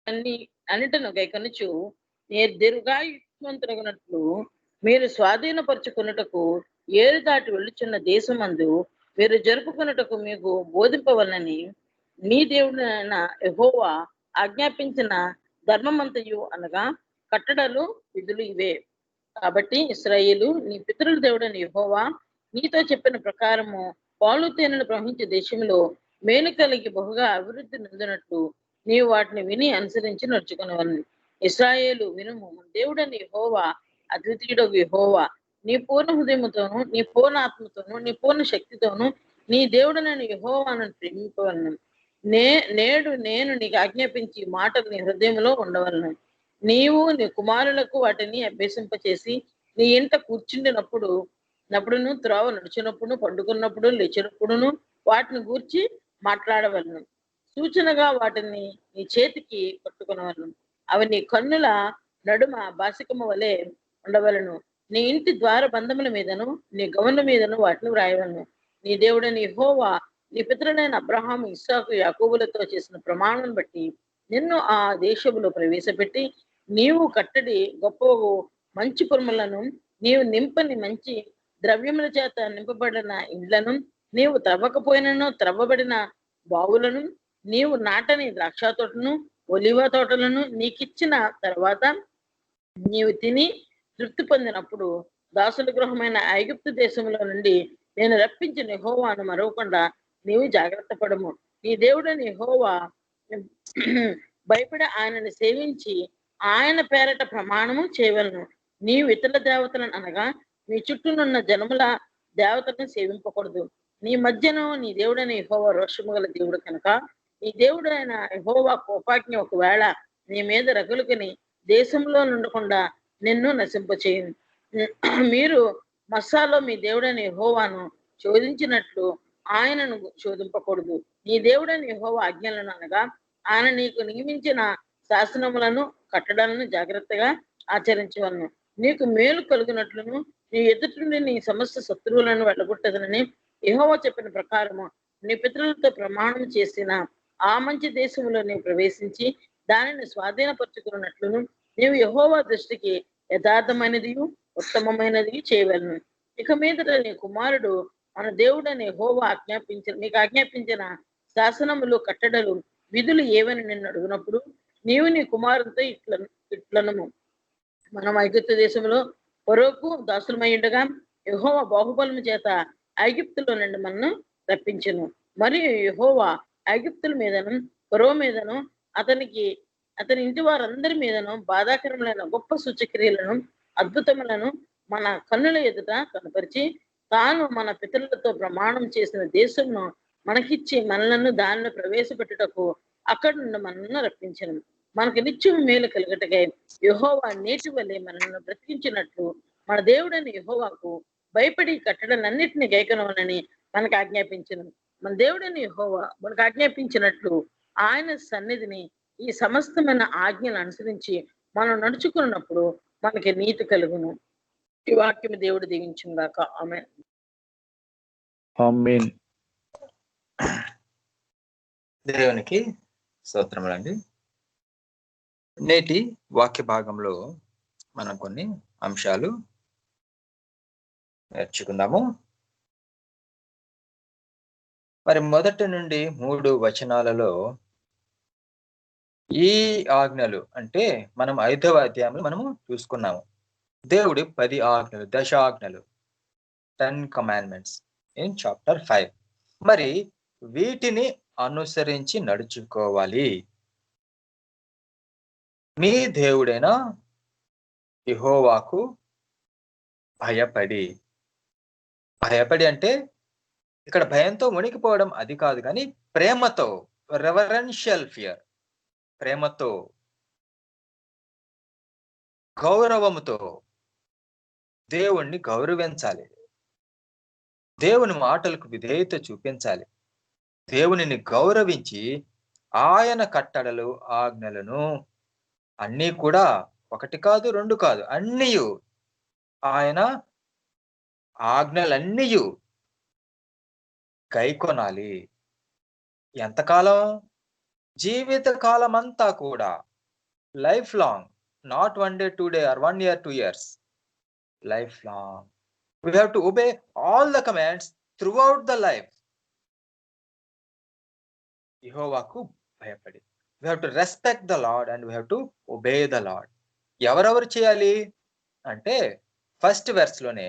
అన్ని అన్నిటను గైకొనుచు మీరు దీర్ఘాయుష్మంతులగునట్లు మీరు స్వాధీనపరుచుకొనుటకు ఏరు దాటి వెళ్ళుచున్న దేశమందు మీరు జరుపుకొనుటకు మీకు బోధింపవలనని మీ దేవుడైన యెహోవా ఆజ్ఞాపించిన ధర్మమంతయు అనగా కట్టడలు విధులు ఇవే. కాబట్టి ఇశ్రాయేలు నీ పితరుల దేవుడైన యెహోవా నీతో చెప్పిన ప్రకారము పాలు తేనెలు ప్రవహించే దేశంలో మేలు కలిగి బహుగా అభివృద్ధి నొందినట్లు నీవు వాటిని విని అనుసరించి నడుచుకునేవాడిని. ఇశ్రాయేలు వినుము, దేవుడైన యెహోవా అద్వితీయుడగు యెహోవా నీ పూర్ణ హృదయముతోను నీ పూర్ణ ఆత్మతోను నీ పూర్ణ శక్తితోను నీ దేవుడనైన యెహోవాను ప్రేమింపవలను. నేడు నేను నీకు ఆజ్ఞాపించి మాటలు నీ హృదయంలో ఉండవలను. నీవు నీ కుమారులకు వాటిని అభ్యసింపచేసి నీ ఇంట కూర్చుండినప్పుడును త్రోవ నడిచినప్పుడు పండుకున్నప్పుడు లేచినప్పుడును వాటిని గూర్చి మాట్లాడవలను. సూచనగా వాటిని నీ చేతికి పట్టుకొనవలను. అవి నీ కన్నుల నడుమ బాసికము వలె ఉండవలను. నీ ఇంటి ద్వార బంధముల మీదను నీ గవనుల మీదను వాటిని వ్రాయవలను. నీ దేవుడైన యెహోవా నీ పితరులైన అబ్రహాము ఇస్సాకు యాకోబులతో చేసిన ప్రమాణం బట్టి నిన్ను ఆ దేశములో ప్రవేశపెట్టి నీవు కట్టడి గొప్ప మంచి పురములను నీవు నింపని మంచి ద్రవ్యముల చేత నింపబడిన ఇండ్లను నీవు త్రవ్వకపోయినను త్రవ్వబడిన బావులను నీవు నాటని ద్రాక్ష తోటను ఒలివ తోటలను నీకిచ్చిన తర్వాత నీవు తిని తృప్తి పొందినప్పుడు దాసుల గృహమైన ఐగుప్తు దేశంలో నుండి నేను రప్పించిన యెహోవాను మరవకుండా నీవు జాగ్రత్త పడము. నీ దేవుడని యెహోవా భయపడి ఆయనను సేవించి ఆయన పేరట ప్రమాణము చేయవలను. నీవు ఇతర దేవతలను అనగా నీ చుట్టూనున్న జనముల దేవతలను సేవింపకూడదు. నీ మధ్యను నీ దేవుడైన యెహోవా రోషము గల దేవుడు కనుక నీ దేవుడైన యెహోవా కోపాజ్ఞ ఒకవేళ నీ మీద రగులుకొని దేశంలో నుండకుండా నిన్ను నశింపచేయను. మీరు మస్సాలో మీ దేవుడైన యెహోవాను శోధించినట్లు ఆయనను శోధింపకూడదు. నీ దేవుడైన యెహోవా ఆజ్ఞలను అనగా ఆయన నీకు నియమించిన శాసనములను కట్టడాలను జాగ్రత్తగా ఆచరించవలను. నీకు మేలు కలుగునట్లును నీ ఎదుటి నుండి నీ సమస్త శత్రువులను వెళ్ళగొట్టదనని యెహోవా చెప్పిన ప్రకారము నీ పితరులతో ప్రమాణం చేసిన ఆ మంచి దేశంలో నీవు ప్రవేశించి దానిని స్వాధీనపరుచుకున్నట్లును నీవు యెహోవా దృష్టికి యథార్థమైనది ఉత్తమమైనది చేయవలను. ఇక మీదట నీ కుమారుడు మన దేవుడని యెహోవా మీకు ఆజ్ఞాపించిన శాసనములు కట్టడలు విధులు ఏవని నిన్ను అడుగునప్పుడు నీవు నీ కుమారునితో ఇట్లనము, మనం ఐగుప్తు దేశంలో ఫరోకు దాసులమై ఉండగా యెహోవా బాహుబలము చేత ఐగుప్తులో నుండి మనను రప్పించెను. మరియు యెహోవా ఐగుప్తుల మీదను ఫరో మీదను అతని ఇంటి వారందరి మీదను బాధాకరములైన గొప్ప సూచక్రియలను అద్భుతములను మన కన్నుల ఎదుట కనపరిచి తాను మన పితరులతో ప్రమాణం చేసిన దేశంను మనకిచ్చి మనలను దానిలో ప్రవేశపెట్టుటకు అక్కడి నుండి మనల్ని రప్పించను. మనకు నిత్యం మేలు కలుగటకై యెహోవా నేటి వలె మనల్ని బ్రతికించినట్లు మన దేవుడైన యెహోవాకు భయపడి కట్టడలన్నిటిని గైకొనవలని మనకు ఆజ్ఞాపించను. మన దేవుడైన యెహోవా మనకు ఆజ్ఞాపించినట్లు ఆయన సన్నిధిని ఈ సమస్తమైన ఆజ్ఞలు అనుసరించి మనం నడుచుకున్నప్పుడు మనకి నీతి కలుగును. ఈ వాక్యం దేవుడు దీవించుగాక. ఆమేన్. ఆమేన్. దేవునికి స్తోత్రములండి. నేటి వాక్య భాగంలో మనం కొన్ని అంశాలు నేర్చుకుందాము. మరి 1 నుండి 3 వచనాలలో ఈ ఆజ్ఞలు అంటే మనం 5వ అధ్యాయంలో మనము చూసుకున్నాము. దేవుడి 10 ఆజ్ఞలు, దశ ఆజ్ఞలు, 10 commandments in chapter 5. మరి వీటిని అనుసరించి నడుచుకోవాలి. మీ దేవుడైన యెహోవాకు భయపడి అంటే ఇక్కడ భయంతో వణికిపోవడం అది కాదు, కానీ ప్రేమతో, రెవరెన్షియల్ ఫియర్, ప్రేమతో, గౌరవముతో దేవుణ్ణి గౌరవించాలి. దేవుని మాటలకు విధేయత చూపించాలి. దేవునిని గౌరవించి ఆయన కట్టడలు ఆజ్ఞలను అన్నీ కూడా 1 కాదు 2 కాదు అన్నీ ఆయన ఆజ్ఞలన్నీ గైకొనాలి. ఎంతకాలం? జీవిత కాలం అంతా కూడా lifelong, not 1 day, 2 day, or 1 year, 2 years. Lifelong. We have to obey all the commands throughout the life. యెహోవాకు భయపడి. We have to respect the Lord and we have to obey the Lord. ఎవరెవరు చేయాలి అంటే first verse లోనే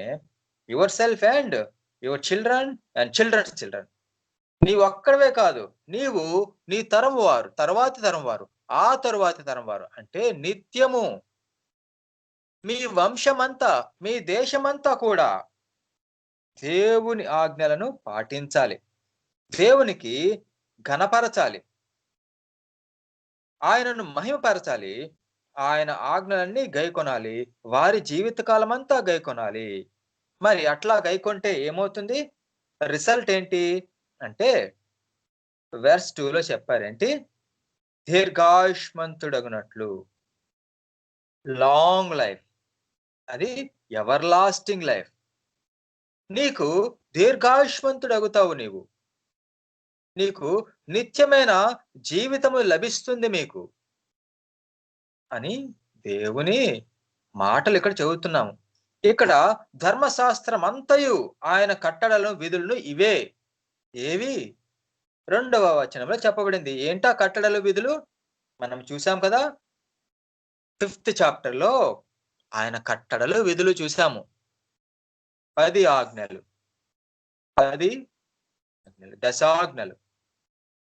yourself and your children and children's children. నీవు ఒక్కడవే కాదు, నీవు నీ తరం వారు, తర్వాతి తరం వారు, ఆ తరువాతి తరం వారు, అంటే నిత్యము మీ వంశమంతా, మీ దేశమంతా కూడా దేవుని ఆజ్ఞలను పాటించాలి, దేవునికి ఘనపరచాలి, ఆయనను మహిమపరచాలి, ఆయన ఆజ్ఞలన్నీ గైకొనాలి, వారి జీవితకాలం అంతా గైకొనాలి. మరి అట్లా గైకొంటే ఏమవుతుంది? రిజల్ట్ ఏంటి అంటే వెర్స్ 2లో చెప్పారేంటి? దీర్ఘాయుష్మంతుడగునట్లు, లాంగ్ లైఫ్, అది ఎవర్ లాస్టింగ్ లైఫ్. నీకు దీర్ఘాయుష్మంతుడగుతావు, నీకు నిత్యమైన జీవితము లభిస్తుంది మీకు అని దేవుని మాటలు ఇక్కడ చదువుతున్నాము. ఇక్కడ ధర్మశాస్త్రం అంతయు ఆయన కట్టడలను విధులను ఇవే. ఏవి? 2వ వచనంలో చెప్పబడింది. ఏంటా కట్టడలు విధులు? మనం చూసాం కదా, 5th చాప్టర్లో ఆయన కట్టడలు విధులు చూసాము. 10 ఆజ్ఞలు, 10 దశాజ్ఞలు,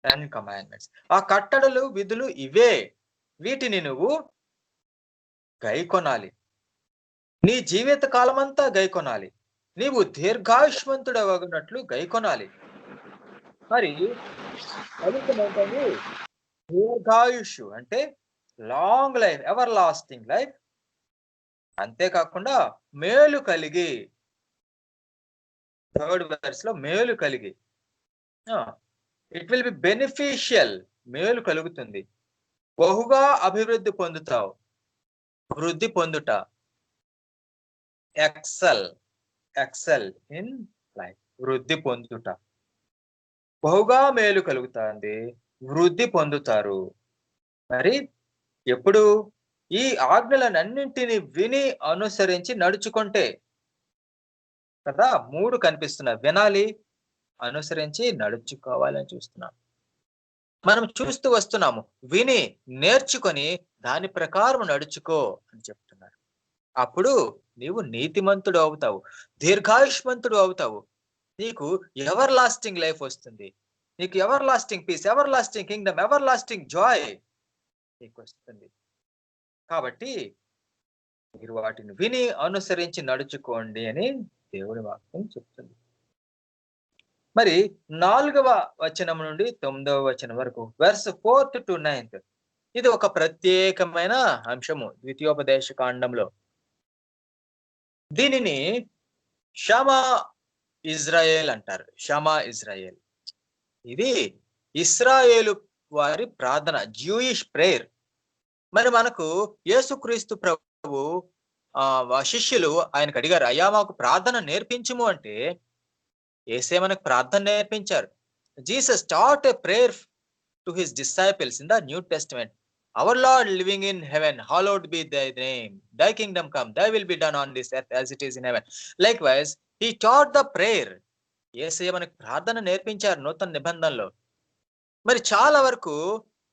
10 కమాండ్మెంట్స్. ఆ కట్టడలు విధులు ఇవే. వీటిని నువ్వు గైకొనాలి, నీ జీవిత కాలమంతా గైకొనాలి, నీవు దీర్ఘాయుష్మంతుడవగినట్లు గైకొనాలి. మరి దీర్ఘాయుష్ అంటే long life, ever lasting life. అంతేకాకుండా మేలు కలిగి, 3rd verse లో మేలు కలిగి, ఇట్ విల్ బి బెనిఫిషియల్, మేలు కలుగుతుంది. బహుగా అభివృద్ధి పొందుతావు, వృద్ధి పొందుట, ఎక్సెల్ ఇన్ లైఫ్, వృద్ధి పొందుట. బహుగా మేలు కలుగుతుంది, వృద్ధి పొందుతారు. మరి ఎప్పుడు? ఈ ఆజ్ఞలనన్నింటినీ విని అనుసరించి నడుచుకుంటే కదా. 3 కనిపిస్తున్నాయి, వినాలి, అనుసరించి నడుచుకోవాలని చూస్తున్నాం. మనం చూస్తూ వస్తున్నాము, విని నేర్చుకొని దాని ప్రకారం నడుచుకో అని చెప్తున్నారు. అప్పుడు నీవు నీతిమంతుడు అవుతావు, దీర్ఘాయుష్మంతుడు అవుతావు, నీకు ఎవర్ లాస్టింగ్ లైఫ్ వస్తుంది, నీకు ever lasting peace, ever lasting Kingdom, ever lasting Joy నీకు వస్తుంది. కాబట్టి మీరు వాటిని విని అనుసరించి నడుచుకోండి అని దేవుని వాక్యం చెప్తుంది. మరి 4వ వచనం నుండి 9వ వచనం వరకు, వెర్స్ 4th to 9th, ఇది ఒక ప్రత్యేకమైన అంశము ద్వితీయోపదేశ కాండంలో. దీనిని షమా ఇజ్రాయేల్ అంటారు. షమా ఇజ్రాయేల్, ఇది ఇస్రాయేలు వారి ప్రార్థన, జూయిష్ ప్రేయర్. మరి మనకు యేసుక్రీస్తు ప్రభు శిష్యులు ఆయనకు అడిగారు, అయ్యా మాకు ప్రార్థన నేర్పించుము అంటే యేసే మనకు ప్రార్థన నేర్పించారు. Jesus taught a prayer to his disciples in the New Testament. Our Lord living in heaven, hallowed be thy name, thy kingdom come, thy will be done on this earth as it is in heaven. Likewise, he taught the prayer. యేసే మనకు ప్రార్థన నేర్పించారు నూతన నిబంధనలో. మరి చాలా వరకు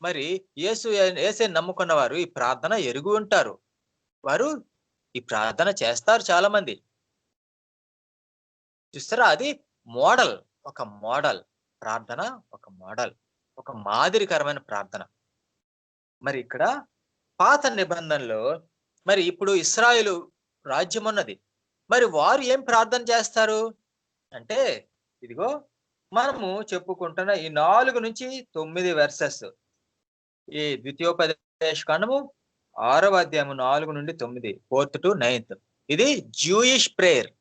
మరి యేసే నమ్ముకున్న వారు ఈ ప్రార్థన ఎరుగు ఉంటారు, వారు ఈ ప్రార్థన చేస్తారు చాలా మంది. చూస్తారా, అది మోడల్, ఒక మోడల్ ప్రార్థన, ఒక మోడల్, ఒక మాదిరికరమైన ప్రార్థన. మరి ఇక్కడ పాత నిబంధనలో మరి ఇప్పుడు ఇశ్రాయేలు రాజ్యం ఉన్నది. మరి వారు ఏం ప్రార్థన చేస్తారు అంటే, ఇదిగో మనము చెప్పుకుంటున్న ఈ 4 నుంచి 9 వెర్సెస్, ఈ ద్వితీయోపదేశ కాండము 6వ అధ్యాయము 4 నుండి 9, 4th to 9th, ఇది జూయిష్ ప్రేయర్.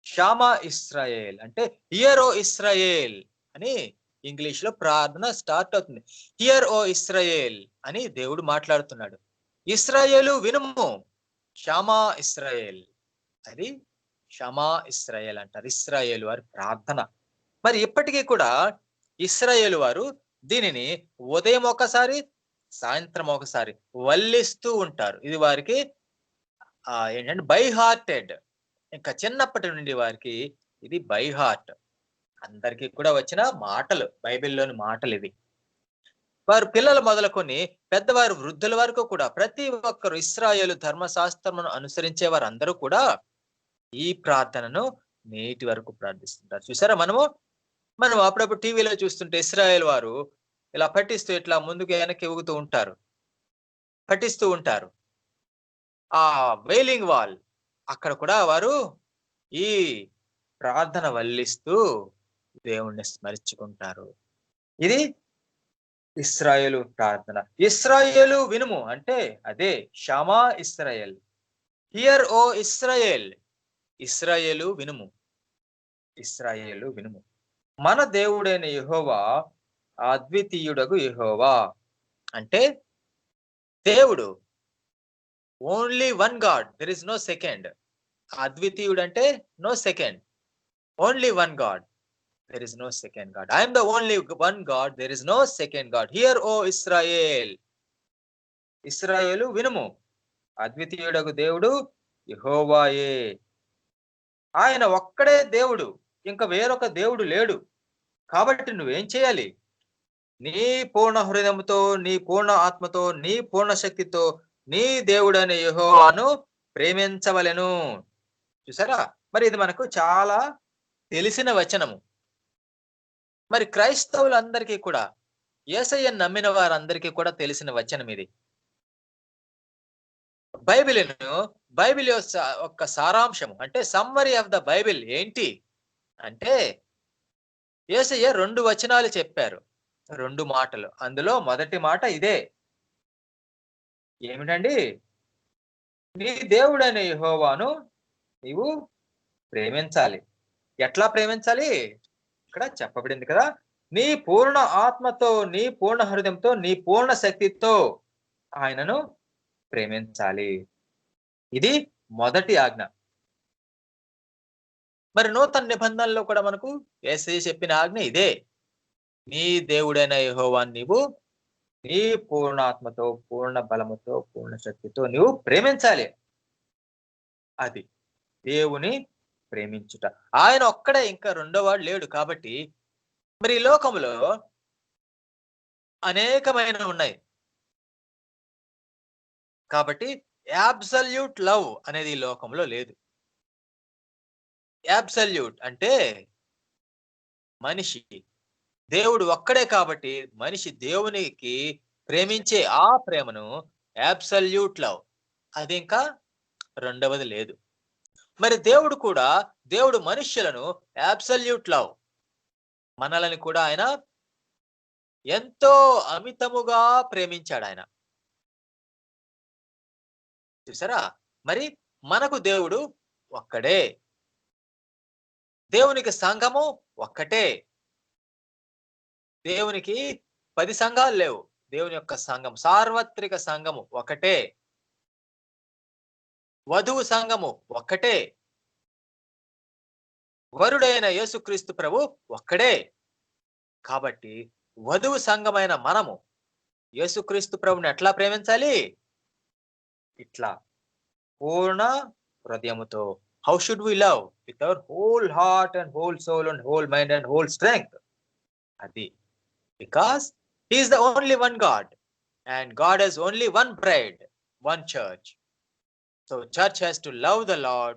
షామా ఇస్రాయేల్ అంటే హియర్ ఓ ఇస్రాయేల్ అని ఇంగ్లీష్ లో ప్రార్థన స్టార్ట్ అవుతుంది. హియర్ ఓ ఇస్రాయేల్ అని దేవుడు మాట్లాడుతున్నాడు. ఇస్రాయేలు వినుము, షామా ఇస్రాయేల్, అది షమా ఇస్రాయేల్ అంటారు, ఇస్రాయేలు వారి ప్రార్థన. మరి ఇప్పటికీ కూడా ఇస్రాయేలు వారు దీనిని ఉదయం ఒకసారి, సాయంత్రం ఒకసారి వల్లిస్తూ ఉంటారు. ఇది వారికి ఏంటంటే బై హార్టెడ్. ఇంకా చిన్నప్పటి నుండి వారికి ఇది బై హార్ట్. అందరికీ కూడా వచ్చిన మాటలు, బైబిల్లోని మాటలు ఇవి. వారు పిల్లలు మొదలుకొని పెద్దవారు వృద్ధుల వరకు కూడా ప్రతి ఒక్కరు ఇశ్రాయేలు ధర్మశాస్త్రమును అనుసరించే వారు అందరూ కూడా ఈ ప్రార్థనను నేటి వరకు ప్రార్థిస్తుంటారు. చూసారా, మనం అప్పుడప్పుడు టీవీలో చూస్తుంటే ఇశ్రాయేల్ వారు ఇలా పట్టిస్తూ ఇట్లా ముందుకు వెనక్కి ఊగుతూ ఉంటారు, పట్టిస్తూ ఉంటారు. ఆ వెయిలింగ్ వాల్ అక్కడ కూడా వారు ఈ ప్రార్థన వల్లిస్తూ దేవుణ్ణి స్మరించుకుంటారు. ఇది ఇశ్రాయేలు ప్రార్థన. ఇశ్రాయేలు వినుము అంటే అదే షమా ఇశ్రాయేల్. హియర్ ఓ ఇశ్రాయేల్, ఇశ్రాయేలు వినుము, ఇశ్రాయేలు వినుము. మన దేవుడైన యెహోవా అద్వితీయుడగు యెహోవా. అంటే దేవుడు only one God, there is no second. అద్వితీయుడు అంటే no second, only one God, there is no second God. I am the only one God, there is no second God. Hear O Israel, ఇశ్రాయేలు వినుము, అద్వితీయుడగు దేవుడు యెహోవాయే. ఆయన ఒక్కడే దేవుడు, ఇంకా వేరొక దేవుడు లేడు. కాబట్టి నువ్వేం చేయాలి? నీ పూర్ణ హృదయంతో, నీ పూర్ణ ఆత్మతో, నీ పూర్ణ శక్తితో నీ దేవుడైన యెహోవాను ప్రేమించవలెను. చూసారా, మరి ఇది మనకు చాలా తెలిసిన వచనము. మరి క్రైస్తవులందరికీ కూడా, యేసయ్యను నమ్మిన వారందరికీ కూడా తెలిసిన వచనం ఇది. బైబిల్ యొక్క సారాంశము అంటే సమ్మరీ ఆఫ్ ద బైబిల్ ఏంటి అంటే, యేసయ్య 2 వచనాలు చెప్పారు, 2 మాటలు. అందులో మొదటి మాట ఇదే, ఏమిటండి? నీ దేవుడైన యెహోవాను నీవు ప్రేమించాలి. ఎట్లా ప్రేమించాలి? ఇక్కడ చెప్పబడింది కదా, నీ పూర్ణ ఆత్మతో, నీ పూర్ణ హృదయంతో, నీ పూర్ణ శక్తితో ఆయనను ప్రేమించాలి. ఇది మొదటి ఆజ్ఞ. మరి నూతన నిబంధనలో కూడా మనకు యేసయ్య చెప్పిన ఆజ్ఞ ఇదే, నీ దేవుడైన యెహోవాను నీవు నీ పూర్ణ ఆత్మతో, పూర్ణ బలముతో, పూర్ణ శక్తితో నీవు ప్రేమించాలి. అది దేవుని ప్రేమించుట. ఆయన ఒక్కడే, ఇంకా రెండోవాడు లేడు. కాబట్టి మరి ఈ లోకములో అనేకమైన ఉన్నాయి. కాబట్టి అబ్సల్యూట్ లవ్ అనేది ఈ లోకంలో లేదు. అబ్సల్యూట్ అంటే మనిషి, దేవుడు ఒక్కడే కాబట్టి మనిషి దేవునికి ప్రేమించే ఆ ప్రేమను అబ్సల్యూట్ లవ్, అది ఇంకా రెండవది లేదు. మరి దేవుడు మనుష్యులను అబ్సల్యూట్ లవ్, మనల్ని కూడా ఆయన ఎంతో అమితముగా ప్రేమించాడు ఆయన. చూసారా, మరి మనకు దేవుడు ఒక్కడే, దేవునికి సంఘము ఒక్కటే. దేవునికి 10 సంఘాలు లేవు. దేవుని యొక్క సంఘం, సార్వత్రిక సంఘము ఒకటే, వధువు సంఘము ఒక్కటే, వరుడైన యేసుక్రీస్తు ప్రభు ఒక్కడే. కాబట్టి వధువు సంఘమైన మనము యేసుక్రీస్తు ప్రభుని ఎట్లా ప్రేమించాలి? ఇట్లా పూర్ణ హృదయముతో. How should we love? With our whole heart and whole soul and whole mind and whole strength. అది because he is the only one God and God has only one bride, one church. So church has to love the Lord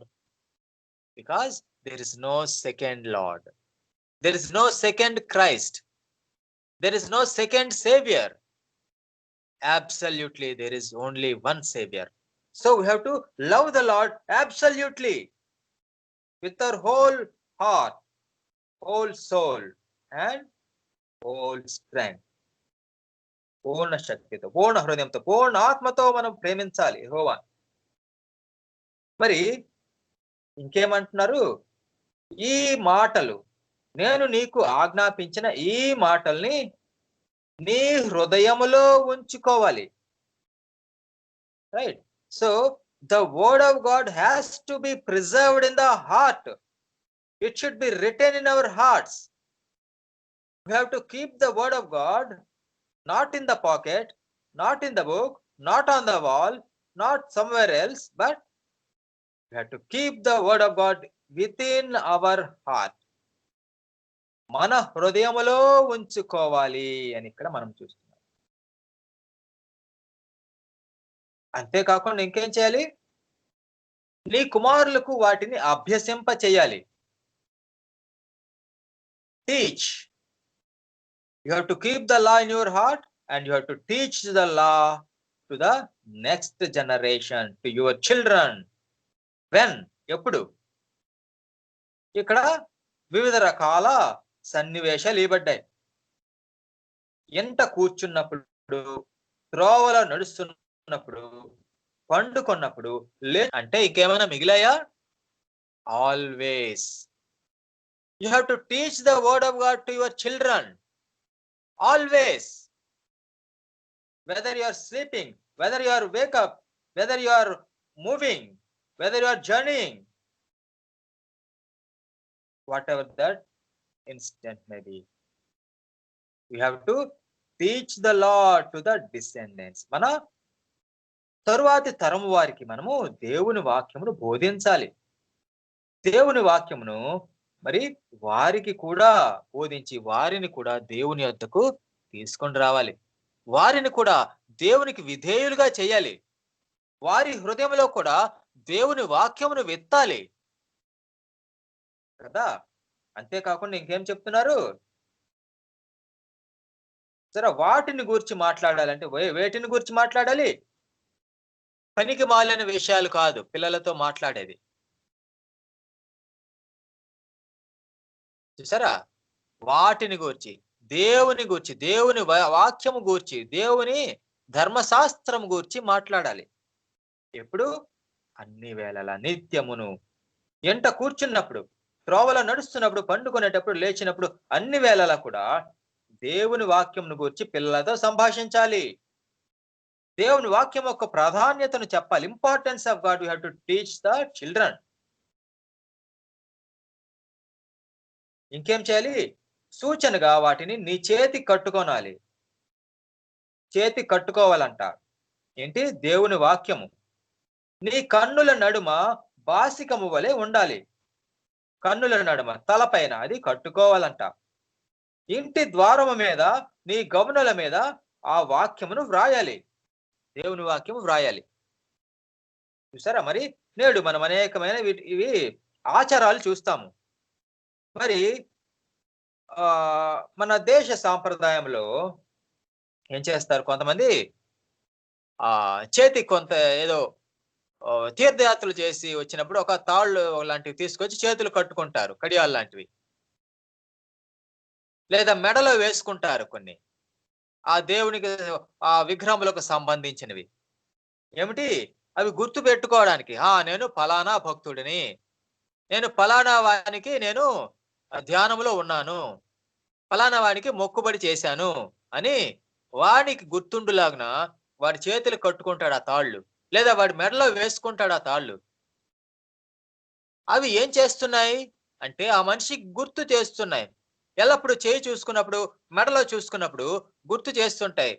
because there is no second Lord, there is no second Christ, there is no second Savior. Absolutely there is only one Savior. So we have to love the Lord absolutely with our whole heart, whole soul and whole strength. పూర్ణ శక్తితో, పూర్ణ హృదయంతో, పూర్ణ ఆత్మతో మనం ప్రేమించాలి యెహోవా. మరి ఇంకేమంటున్నారు? ఈ మాటలు, నేను నీకు ఆజ్ఞాపించిన ఈ మాటల్ని నీ హృదయములో ఉంచుకోవాలి. Right? So the word of God has to be preserved in the heart. It should be written in our hearts. We have to keep the word of God not in the pocket, not in the book, not on the wall, not somewhere else, but we have to keep the word of God within our heart. మన హృదయములో ఉంచుకోవాలి అని ఇక్కడ మనం చూస్తున్నాం. అంతేకాకుండా ఇంకేం చేయాలి? నీ కుమారులకు వాటిని అభ్యసింప చేయాలి. Teach. You have to keep the law in your heart and you have to teach the law to the next generation, to your children. When? ఎప్పుడు? ఇక్కడ వివిధ రకాల సన్నివేశాలు ఇవ్వబడ్డాయి. ఎంట కూర్చున్నప్పుడు, త్రోవలో నడుస్తున్నప్పుడు, పండుకున్నప్పుడు, అంటే ఇంకేమైనా మిగిలాయా? Always. You have to teach the word of God to your children. Always. Whether you are sleeping, whether you are wake up, whether you are moving, whether you are journeying, whatever that instant may be, we have to teach the law to the descendants. మన తరువాతి తరము వారికి మనము దేవుని వాక్యమును బోధించాలి. దేవుని వాక్యమును మరి వారికి కూడా బోధించి వారిని కూడా దేవుని యొద్దకు తీసుకొని రావాలి. వారిని కూడా దేవునికి విధేయులుగా చేయాలి. వారి హృదయంలో కూడా దేవుని వాక్యమును విత్తాలి కదా. అంతేకాకుండా ఇంకేం చెప్తున్నారు? సరే, వాటిని గురించి మాట్లాడాలంటే వేటిని గురించి మాట్లాడాలి? పనికి మాలిన విషయాలు కాదు పిల్లలతో మాట్లాడేది. చూసారా? వాటిని గూర్చి, దేవుని గూర్చి, దేవుని వాక్యము గూర్చి, దేవుని ధర్మశాస్త్రం గూర్చి మాట్లాడాలి. ఎప్పుడు? అన్ని వేళలా, నిత్యమును. ఎంట కూర్చున్నప్పుడు, త్రోవలో నడుస్తున్నప్పుడు, పండుకునేటప్పుడు, లేచినప్పుడు, అన్ని వేళలా కూడా దేవుని వాక్యమును గూర్చి పిల్లలతో సంభాషించాలి. దేవుని వాక్యం యొక్క ప్రాధాన్యతను చెప్పాలి. Importance of God, we have to teach the children. ఇంకేం చేయాలి? సూచనగా వాటిని నీ చేతి కట్టుకోనాలి. చేతి కట్టుకోవాలంట. ఏంటి? దేవుని వాక్యము నీ కన్నుల నడుమ బాసికము వలె ఉండాలి. కన్నుల నడుమ, తలపైన అది కట్టుకోవాలంట. ఇంటి ద్వారము మీద, నీ గమనుల మీద ఆ వాక్యమును వ్రాయాలి. దేవుని వాక్యము వ్రాయాలి. చూసారా? మరి నేడు మనం అనేకమైన ఇవి ఆచారాలు చూస్తాము. మరి మన దేశ సాంప్రదాయంలో ఏం చేస్తారు? కొంతమంది చేతి కొంత ఏదో తీర్థయాత్రలు చేసి వచ్చినప్పుడు ఒక తాళ్ళు లాంటివి తీసుకొచ్చి చేతులు కట్టుకుంటారు, కడియాలు లాంటివి. లేదా మెడలో వేసుకుంటారు కొన్ని, ఆ దేవునికి, ఆ విగ్రహములకు సంబంధించినవి. ఏమిటి? అవి గుర్తు పెట్టుకోవడానికి. నేను ఫలానా భక్తుడిని, నేను ఫలానా వానికి నేను ధ్యానంలో ఉన్నాను, ఫలానా వానికి మొక్కుబడి చేశాను అని వానికి గుర్తుండులాగున వాడి చేతులు కట్టుకుంటాడు ఆ తాళ్ళు, లేదా వాడి మెడలో వేసుకుంటాడు ఆ తాళ్ళు. అవి ఏం చేస్తున్నాయి అంటే ఆ మనిషికి గుర్తు చేస్తున్నాయి. ఎల్లప్పుడు చేయి చూసుకున్నప్పుడు, మెడలో చూసుకున్నప్పుడు గుర్తు చేస్తుంటాయి.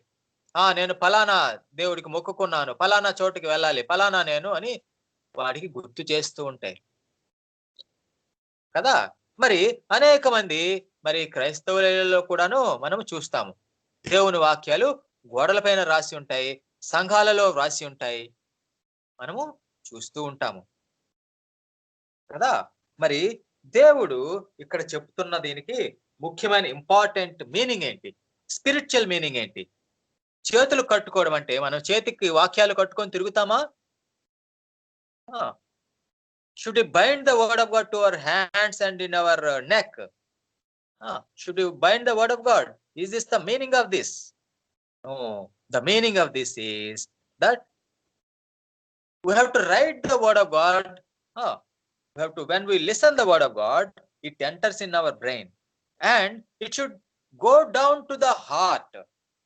నేను ఫలానా దేవుడికి మొక్కుకున్నాను, ఫలానా చోటుకి వెళ్ళాలి, ఫలానా నేను అని వాడికి గుర్తు చేస్తూ ఉంటాయి కదా. మరి అనేక మంది మరి క్రైస్తవులలో కూడాను మనము చూస్తాము. దేవుని వాక్యాలు గోడలపైన రాసి ఉంటాయి, సంఘాలలో రాసి ఉంటాయి, మనము చూస్తూ ఉంటాము కదా. మరి దేవుడు ఇక్కడ చెప్తున్న దీనికి ముఖ్యమైన ఇంపార్టెంట్ మీనింగ్ ఏంటి? స్పిరిచువల్ మీనింగ్ ఏంటి? చేతులు కట్టుకోవడం అంటే మనం చేతికి వాక్యాలు కట్టుకొని తిరుగుతామా? Should we bind the word of God to our hands and in our neck? Should we bind the word of God? Is this the meaning of this? No. The meaning of this is that we have to write the word of God. We have to, when we listen the word of God, it enters in our brain and it should go down to the heart.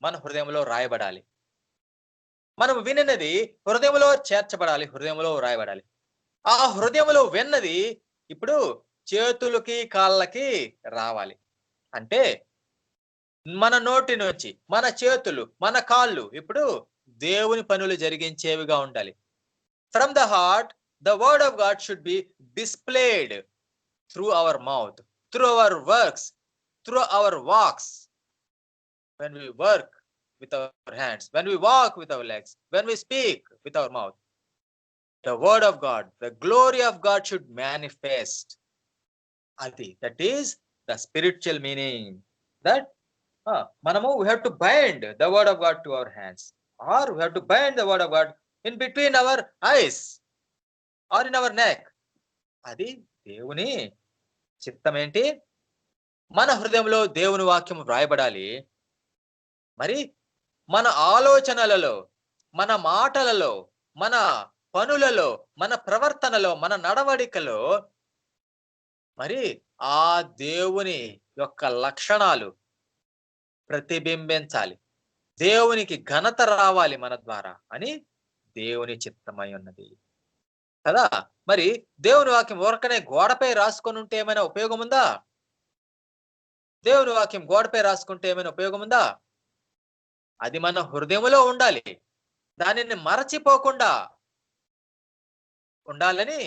మన హృదయంలో రాయబడాలి. మనం వినినది హృదయంలో చేర్చబడాలి, హృదయంలో రాయబడాలి. ఆ హృదయంలో విన్నది ఇప్పుడు చేతులకి కాళ్ళకి రావాలి. అంటే మన నోటి నుంచి, మన చేతులు, మన కాళ్ళు ఇప్పుడు దేవుని పనులు జరిగించేవిగా ఉండాలి. From the heart the word of God should be displayed through our mouth, through our works, through our walks. When we work with our hands, when we walk with our legs, when we speak with our mouth, the word of God, the glory of God should manifest. Adi, that is the spiritual meaning. That manamu we have to bind the word of God to our hands, or we have to bind the word of God in between our eyes or in our neck. Adi దేవుని చిత్తం ఏంటి? మన హృదయంలో దేవుని వాక్యం వ్రాయబడాలి. మరి మన ఆలోచనలలో, మన మాటలలో, మన పనులలో, మన ప్రవర్తనలో, మన నడవడికలో మరి ఆ దేవుని యొక్క లక్షణాలు ప్రతిబింబించాలి. దేవునికి ఘనత రావాలి మన ద్వారా అని దేవుని చిత్తమై ఉన్నది కదా. మరి దేవుని వాక్యం ఊరకనే గోడపై రాసుకొని ఉంటే ఏమైనా ఉపయోగం ఉందా? దేవుని వాక్యం గోడపై రాసుకుంటే ఏమైనా ఉపయోగం ఉందా? అది మన హృదయంలో ఉండాలి. దానిని మరచిపోకుండా ఉండాలని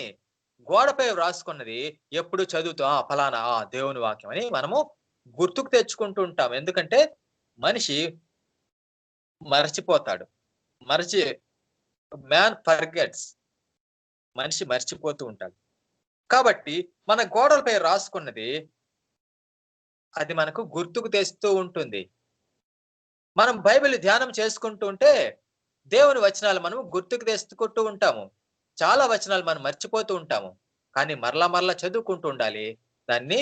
గోడపై వ్రాసుకున్నది ఎప్పుడు చదువుతూ ఫలానా దేవుని వాక్యం అని మనము గుర్తుకు తెచ్చుకుంటూ ఉంటాం. ఎందుకంటే మనిషి మరచిపోతాడు. మ్యాన్ ఫర్గెట్స్, మనిషి మర్చిపోతూ ఉంటాడు. కాబట్టి మన గోడలపై రాసుకున్నది అది మనకు గుర్తుకు తెస్తూ ఉంటుంది. మనం బైబిల్ ధ్యానం చేసుకుంటూ ఉంటే దేవుని వచనాలు మనం గుర్తుకు తెచ్చుకుంటూ ఉంటాము. చాలా వచనాలు మనం మర్చిపోతూ ఉంటాము. కానీ మరలా చదువుకుంటూ ఉండాలి, దాన్ని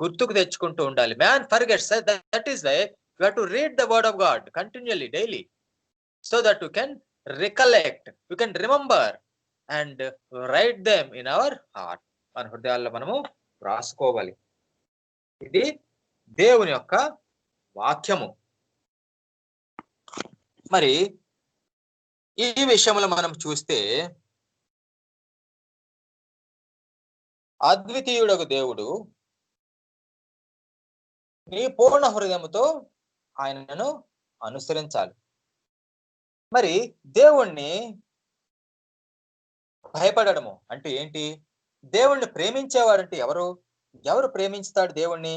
గుర్తుకు తెచ్చుకుంటూ ఉండాలి. Man forgets, that is why you have to read the word of God continuously daily, so that you can recollect, you can remember and write them in our heart. మన హృదయాల్లో మనము రాసుకోవాలి. ఇది దేవుని యొక్క వాక్యము. మరి ఈ విషయంలో మనం చూస్తే అద్వితీయుడకు దేవుడు నీ పూర్ణ హృదయముతో ఆయనను అనుసరించాలి. మరి దేవుణ్ణి భయపడము అంటే ఏంటి? దేవుణ్ణి ప్రేమించేవాడంటే ఎవరు ప్రేమించుతాడు దేవుణ్ణి?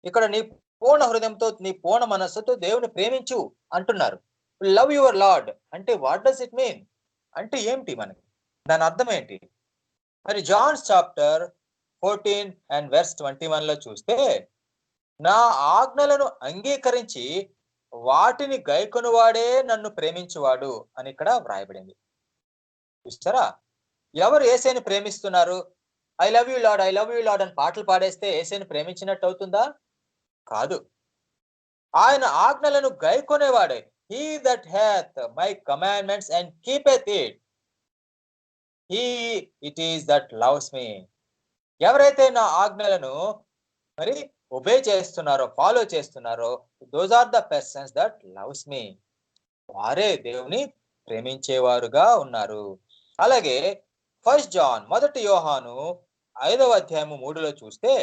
ఇక్కడ నీ పూర్ణ హృదయంతో, నీ పూర్ణ మనస్సుతో దేవుని ప్రేమించు అంటున్నారు. లవ్ యువర్ లార్డ్ అంటే వాట్ డస్ ఇట్ మీన్? అంటే ఏంటి? మనకి దాని అర్థం ఏంటి? మరి జాన్స్ చాప్టర్ 14 and verse 21 లో చూస్తే, నా ఆజ్ఞలను అంగీకరించి వాటిని గైకొనువాడే నన్ను ప్రేమించువాడు అని ఇక్కడ వ్రాయబడింది. చూస్తారా? ఎవరు యేసుని ప్రేమిస్తున్నారు? I love you Lord, I love you Lord అని పాటలు పాడేస్తే యేసుని ప్రేమించినట్టు అవుతుందా? కాదు. ఆయన ఆజ్ఞలను గైకొనేవాడే. He that hath my commandments and keepeth it, it is that loves me. ఎవరైతే నా ఆజ్ఞలను మరి ఒబే చేస్తున్నారో, ఫాలో చేస్తున్నారో, those are the persons that loves me. వారే దేవుని ప్రేమించేవారుగా ఉన్నారు. అలాగే 1 జాన్ 1 యోహాను 5వ అధ్యాయము 3లో చూస్తే,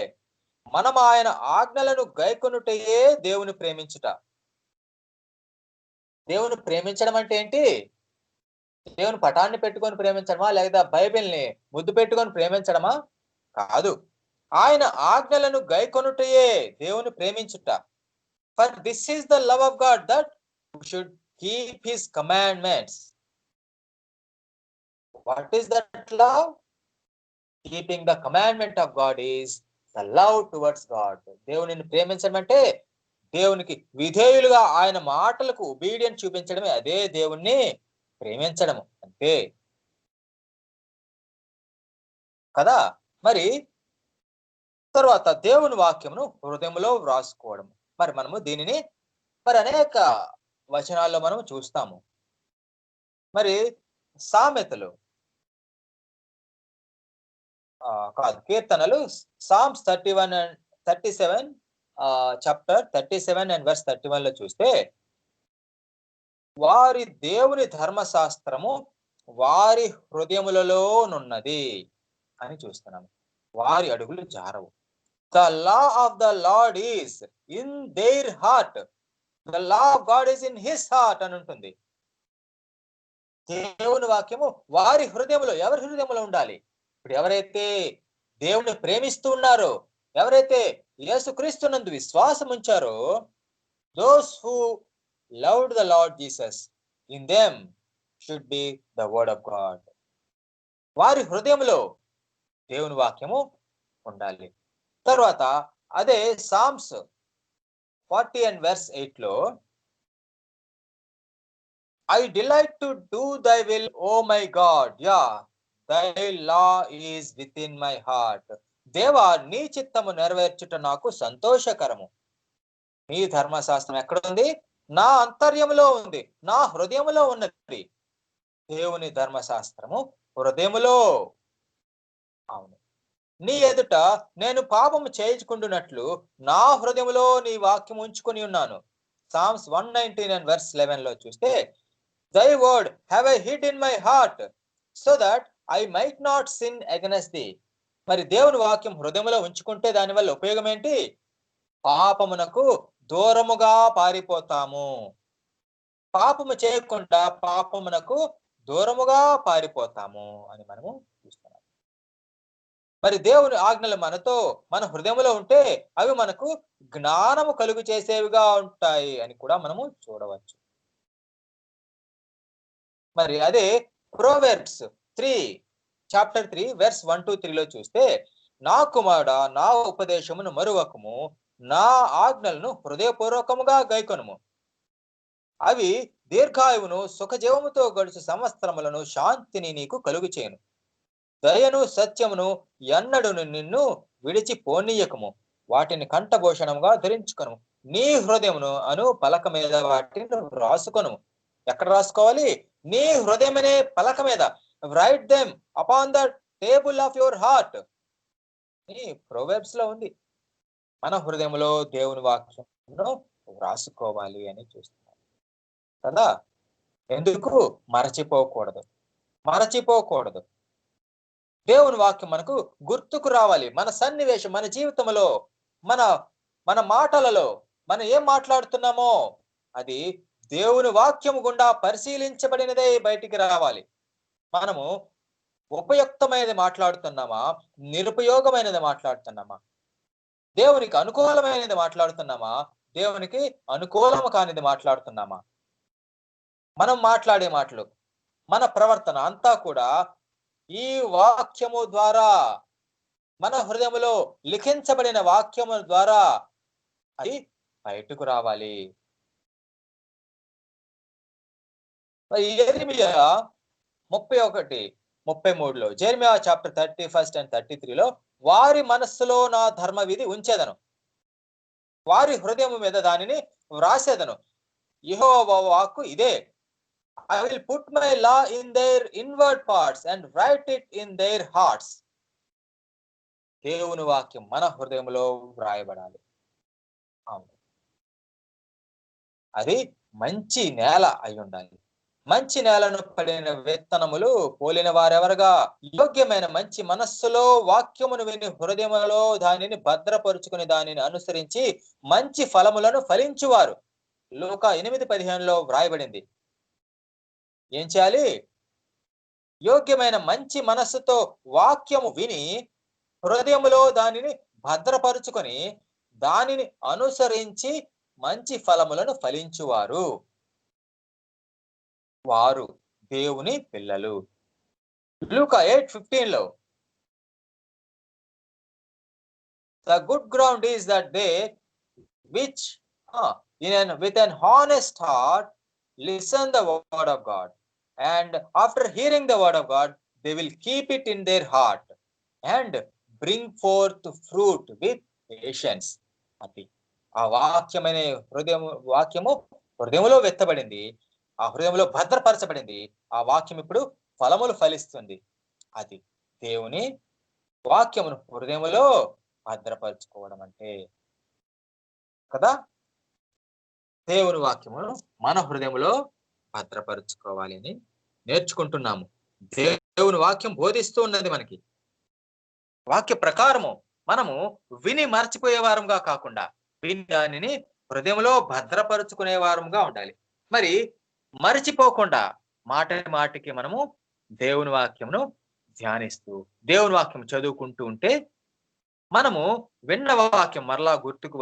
మనం ఆయన ఆజ్ఞలను గైకొనుటయే దేవుని ప్రేమించుట. దేవుని ప్రేమించడం అంటే ఏంటి? దేవుని పటాన్ని పెట్టుకొని ప్రేమించడమా, లేదా బైబిల్ని ముద్దు పెట్టుకొని ప్రేమించడమా? కాదు. ఆయన ఆజ్ఞలను గైకొనుటయే దేవుని ప్రేమించుట. For this is the love of God, that we should keep his commandments. What is that love? Keeping the commandment of God is the love towards God. దేవునిని ప్రేమించడం అంటే దేవునికి విధేయులుగా ఆయన మాటలకు ఒబీడియన్స్ చూపించడమే. అదే దేవుణ్ణి ప్రేమించడము అంతే కదా. మరి తర్వాత దేవుని వాక్యమును హృదయంలో వ్రాసుకోవడం. మరి మనము దీనిని అనేక వచనాల్లో మనం చూస్తాము. మరి సామెతలు కాదు, కీర్తనలు, Psalms 31 and 37 chapter 37 and verse 31 లో చూస్తే, వారి దేవుని ధర్మశాస్త్రము వారి హృదయములలోనున్నది అని చూస్తున్నాము. వారి అడుగులు జారవు. The law of the Lord is in their heart. The law of God is in his heart అని ఉంటుంది. దేవుని వాక్యము వారి హృదయంలో, ఎవరి హృదయంలో ఉండాలి? ఇప్పుడు ఎవరైతే దేవుని ప్రేమిస్తూ ఉన్నారో, ఎవరైతే యేసుక్రీస్తునందు విశ్వాసం ఉంచారో, those who loved the Lord Jesus, in them should be the word of God. వారి హృదయంలో దేవుని వాక్యము ఉండాలి. తర్వాత అదే సామ్స్ 40 and verse 8 లో, I delight to do thy will, O my God. Yeah, thy law is within my heart. దేవా, నీ చిత్తము నెరవేర్చుట నాకు సంతోషకరము. నీ ధర్మశాస్త్రం ఎక్కడ ఉంది? నా అంతర్యములో ఉంది, నా హృదయములో ఉన్నది. దేవుని ధర్మశాస్త్రము హృదయములో. అవును. నీ ఎదుట నేను పాపము చేయించుకుంటున్నట్లు నా హృదయములో నీ వాక్యం ఉంచుకొని ఉన్నాను. సామ్స్ 119 and verse 11 లో చూస్తే, Thy word have I hid in my heart, so that I might not sin against thee. మరి దేవుని వాక్యం హృదయంలో ఉంచుకుంటే దానివల్ల ఉపయోగం ఏంటి? పాపమునకు దూరముగా పారిపోతాము. పాపము చేయకుండా పాపమునకు దూరముగా పారిపోతాము అని మనము చూస్తున్నాం. మరి దేవుని ఆజ్ఞలు మనతో, మన హృదయంలో ఉంటే అవి మనకు జ్ఞానము కలుగు చేసేవిగా ఉంటాయి అని కూడా మనము చూడవచ్చు. మరి అదే ప్రోవెర్బ్స్ 3 chapter 3 verse 1-3 లో చూస్తే, నా కుమారుడా, నా ఉపదేశమును మరువకము, నా ఆజ్ఞలను హృదయపూర్వకముగా గైకొనుము. అవి దీర్ఘాయువును సుఖజీవముతో గడుచు సంవత్సరములను శాంతిని నీకు కలుగు చేయను. దయను సత్యమును ఎన్నడును నిన్ను విడిచి పోనీయకము. వాటిని కంఠభూషణముగా ధరించుకొను. నీ హృదయమును అను పలక మీద వాటిని రాసుకొను. ఎక్కడ రాసుకోవాలి? నీ హృదయమనే పలక మీద. Write them upon the table of your heart. ఈ ప్రొవెర్బ్స్ లో ఉంది. మన హృదయంలో దేవుని వాక్యమును రాసుకోవాలి అని చూస్తున్నాం కదా. ఎందుకు? మరచిపోకూడదు. దేవుని వాక్యం మనకు గుర్తుకు రావాలి. మన సన్నివేశం, మన జీవితంలో, మన మాటలలో మనం ఏం మాట్లాడుతున్నామో అది దేవుని వాక్యము గుండా పరిశీలించబడినదే బయటికి రావాలి. మనము ఉపయుక్తమైనది మాట్లాడుతున్నామా, నిరుపయోగమైనది మాట్లాడుతున్నామా? దేవునికి అనుకూలమైనది మాట్లాడుతున్నామా, దేవునికి అనుకూలము కానిది మాట్లాడుతున్నామా? మనం మాట్లాడే మాటలు, మన ప్రవర్తన అంతా కూడా ఈ వాక్యము ద్వారా, మన హృదయములో లిఖించబడిన వాక్యము ద్వారా అది బయటకు రావాలి. యెరెమీయా 31-33 జెరెమీయా చాప్టర్ 31 and 33 లో, వారి మనస్సులో నా ధర్మ విధి ఉంచేదను, వారి హృదయము మీద దానిని వ్రాసేదను. యెహోవా వాక్కు ఇదే, I will put my law in their inward parts and write it in their hearts. దేవుని వాక్యం మన హృదయంలో వ్రాయబడాలి. అవును, అది మంచి నేల అయి ఉండాలి. మంచి నేలను పడిన విత్తనములు పోలిన వారెవరగా? యోగ్యమైన మంచి మనస్సులో వాక్యమును విని హృదయములో దానిని భద్రపరుచుకుని దానిని అనుసరించి మంచి ఫలములను ఫలించువారు. లూకా 8:15 వ్రాయబడింది. ఏం చేయాలి? యోగ్యమైన మంచి మనస్సుతో వాక్యము విని హృదయములో దానిని భద్రపరుచుకొని దానిని అనుసరించి మంచి ఫలములను ఫలించువారు. వారు దేవుని పిల్లలు. లూకా 8:15 The good ground is that they which with an honest heart listen the word of God, and after hearing the word of God they will keep it in their heart and bring forth fruit with patience. అది ఆ వాక్యమైన వాక్యము హృదయములో వెత్తబడింది, ఆ హృదయంలో భద్రపరచబడింది. ఆ వాక్యం ఇప్పుడు ఫలములు ఫలిస్తుంది. అది దేవుని వాక్యమును హృదయములో భద్రపరచుకోవడం అంటే కదా. దేవుని వాక్యమును మన హృదయములో భద్రపరచుకోవాలి అని నేర్చుకుంటున్నాము. దేవుని వాక్యం బోధిస్తూ ఉన్నది మనకి. వాక్య ప్రకారము మనము విని మర్చిపోయే వారంగా కాకుండా విని దానిని హృదయంలో భద్రపరుచుకునే వారంగా ఉండాలి. మరి మరిచిపోకుండా మాటికి మనము దేవుని వాక్యమును ధ్యానిస్తూ దేవుని వాక్యం చదువుకుంటూ ఉంటే మనము విన్న వాక్యం మరలా గుర్తుకు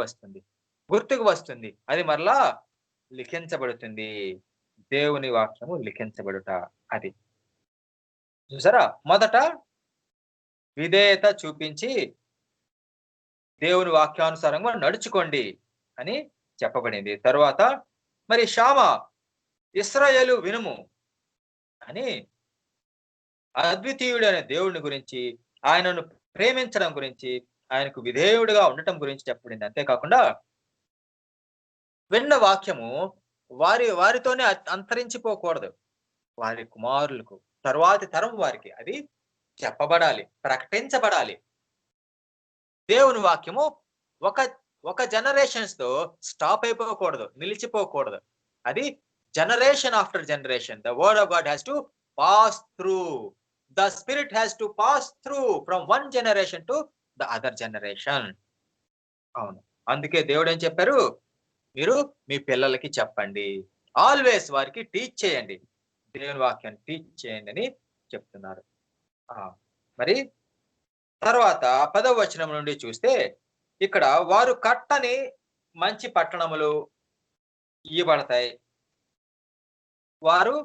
వస్తుంది. అది మరలా లిఖించబడుతుంది. దేవుని వాక్యము లిఖించబడుట. అది చూసారా, మొదట విధేయత చూపించి దేవుని వాక్యానుసారంగా నడుచుకోండి అని చెప్పబడింది. తరువాత మరి షామా, ఇశ్రాయేలు వినుము అని అద్వితీయుడైన దేవుడిని గురించి, ఆయనను ప్రేమించడం గురించి, ఆయనకు విధేయుడిగా ఉండటం గురించి చెప్పబడింది. అంతేకాకుండా విన్న వాక్యము వారితోనే అంతరించిపోకూడదు. వారి కుమారులకు, తరువాతి తరం వారికి అది చెప్పబడాలి, ప్రకటించబడాలి. దేవుని వాక్యము ఒక జనరేషన్స్ తో స్టాప్ అయిపోకూడదు, నిలిచిపోకూడదు. అది generation after generation. The word of God has to pass through. The spirit has to pass through from one generation to the other generation. అవును, అందుకే దేవుడు ఏం చెప్పారు, మీరు మీ పిల్లలకి చెప్పండి, ఆల్వేస్ వారికి టీచ్ చేయండి, దేవుని వాక్యాన్ని టీచ్ చేయండి అని చెప్తున్నారు. మరి తర్వాత 10వ వచనం నుండి చూస్తే ఇక్కడ వారు కట్టని మంచి పట్టణములు ఇవ్వబడతాయి, వారు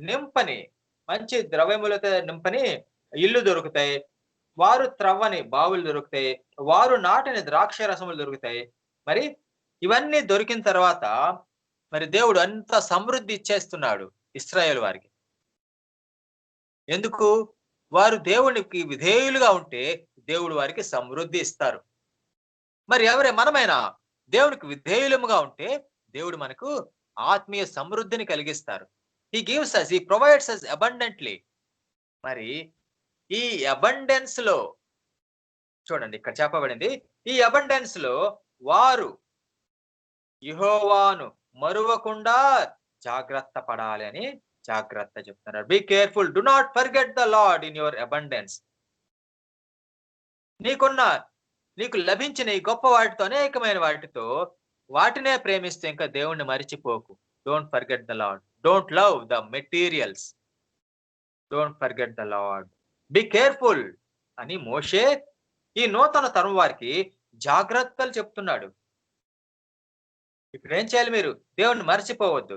నింపని మంచి ద్రవ్యములతో నింపని ఇల్లు దొరుకుతాయి, వారు త్రవ్వని బావులు దొరుకుతాయి, వారు నాటిని ద్రాక్ష రసములు దొరుకుతాయి. మరి ఇవన్నీ దొరికిన తర్వాత మరి దేవుడు అంత సమృద్ధి ఇచ్చేస్తున్నాడు ఇశ్రాయేలు వారికి. ఎందుకు? వారు దేవునికి విధేయులుగా ఉంటే దేవుడు వారికి సమృద్ధి ఇస్తారు. మరి మనమైనా దేవునికి విధేయులముగా ఉంటే దేవుడు మనకు ఆత్మీయ సమృద్ధిని కలిగిస్తారు. He gives us, he provides us abundantly. మరి ఈ అబండెన్స్ లో చూడండి, ఇక్కడ చెప్పబడింది, ఈ అబండెన్స్ లో వారు యెహోవాను మరువకుండా జాగ్రత్త పడాలి అని జాగ్రత్త చెప్తున్నారు. Be careful, do not forget the lord in your abundance. నీకు లభించిన ఈ గొప్ప వాటితో, అనేకమైన వాటితో, వాటినే ప్రేమిస్తే ఇంకా దేవుణ్ణి మరిచిపోకు. Don't forget the Lord. Don't love the materials. Don't forget the Lord. Be careful అని మోషే ఈ నూతన తరం వారికి జాగ్రత్తలు చెప్తున్నాడు. ఇప్పుడు ఏం చేయాలి? మీరు దేవుణ్ణి మర్చిపోవద్దు.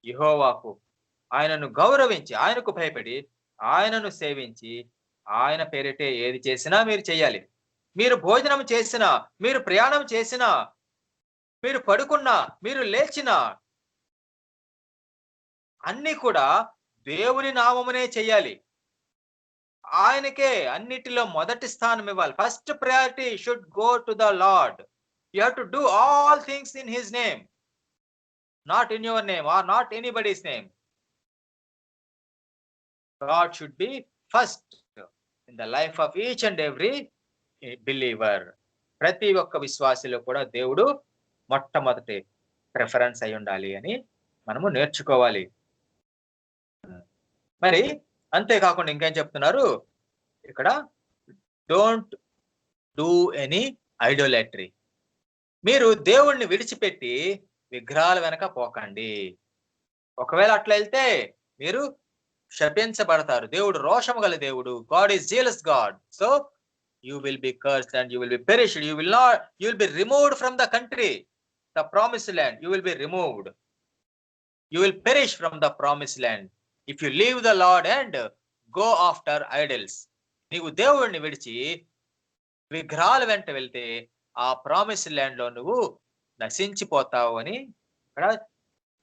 యెహోవాకు, ఆయనను గౌరవించి, ఆయనకు భయపడి, ఆయనను సేవించి, ఆయన పేరిటే ఏది చేసినా మీరు చేయాలి. మీరు భోజనం చేసినా, మీరు ప్రయాణం చేసినా, మీరు పడుకున్నా, మీరు లేచినా, అన్ని కూడా దేవుని నామమునే చెయ్యాలి. ఆయనకే అన్నిటిలో మొదటి స్థానం ఇవ్వాలి. First priority should go to the Lord. You have to do all things in his name, not in your name or not anybody's name. God should be first in the life of each and every believer. ప్రతి ఒక్క విశ్వాసిలో కూడా దేవుడు మొట్టమొదటి preference అయి ఉండాలి అని మనము నేర్చుకోవాలి. మరి అంతేకాకుండా ఇంకేం చెప్తున్నారు ఇక్కడ? Don't do any idolatry. మీరు దేవుణ్ణి విడిచిపెట్టి విగ్రహాల వెనక పోకండి. ఒకవేళ అట్లా వెళ్తే మీరు శపించబడతారు. దేవుడు రోషము గల దేవుడు. God is jealous God. So you will be cursed and you will be perished. You will be removed from the country, the promised land. You will be removed. You will perish from the promised land if you leave the Lord and go after idols. నీవు దేవుడిని విడిచి విగ్రహాల వెంట వెళ్తే ఆ promised land లో నువ్వు నశించిపోతావు అని ఇక్కడ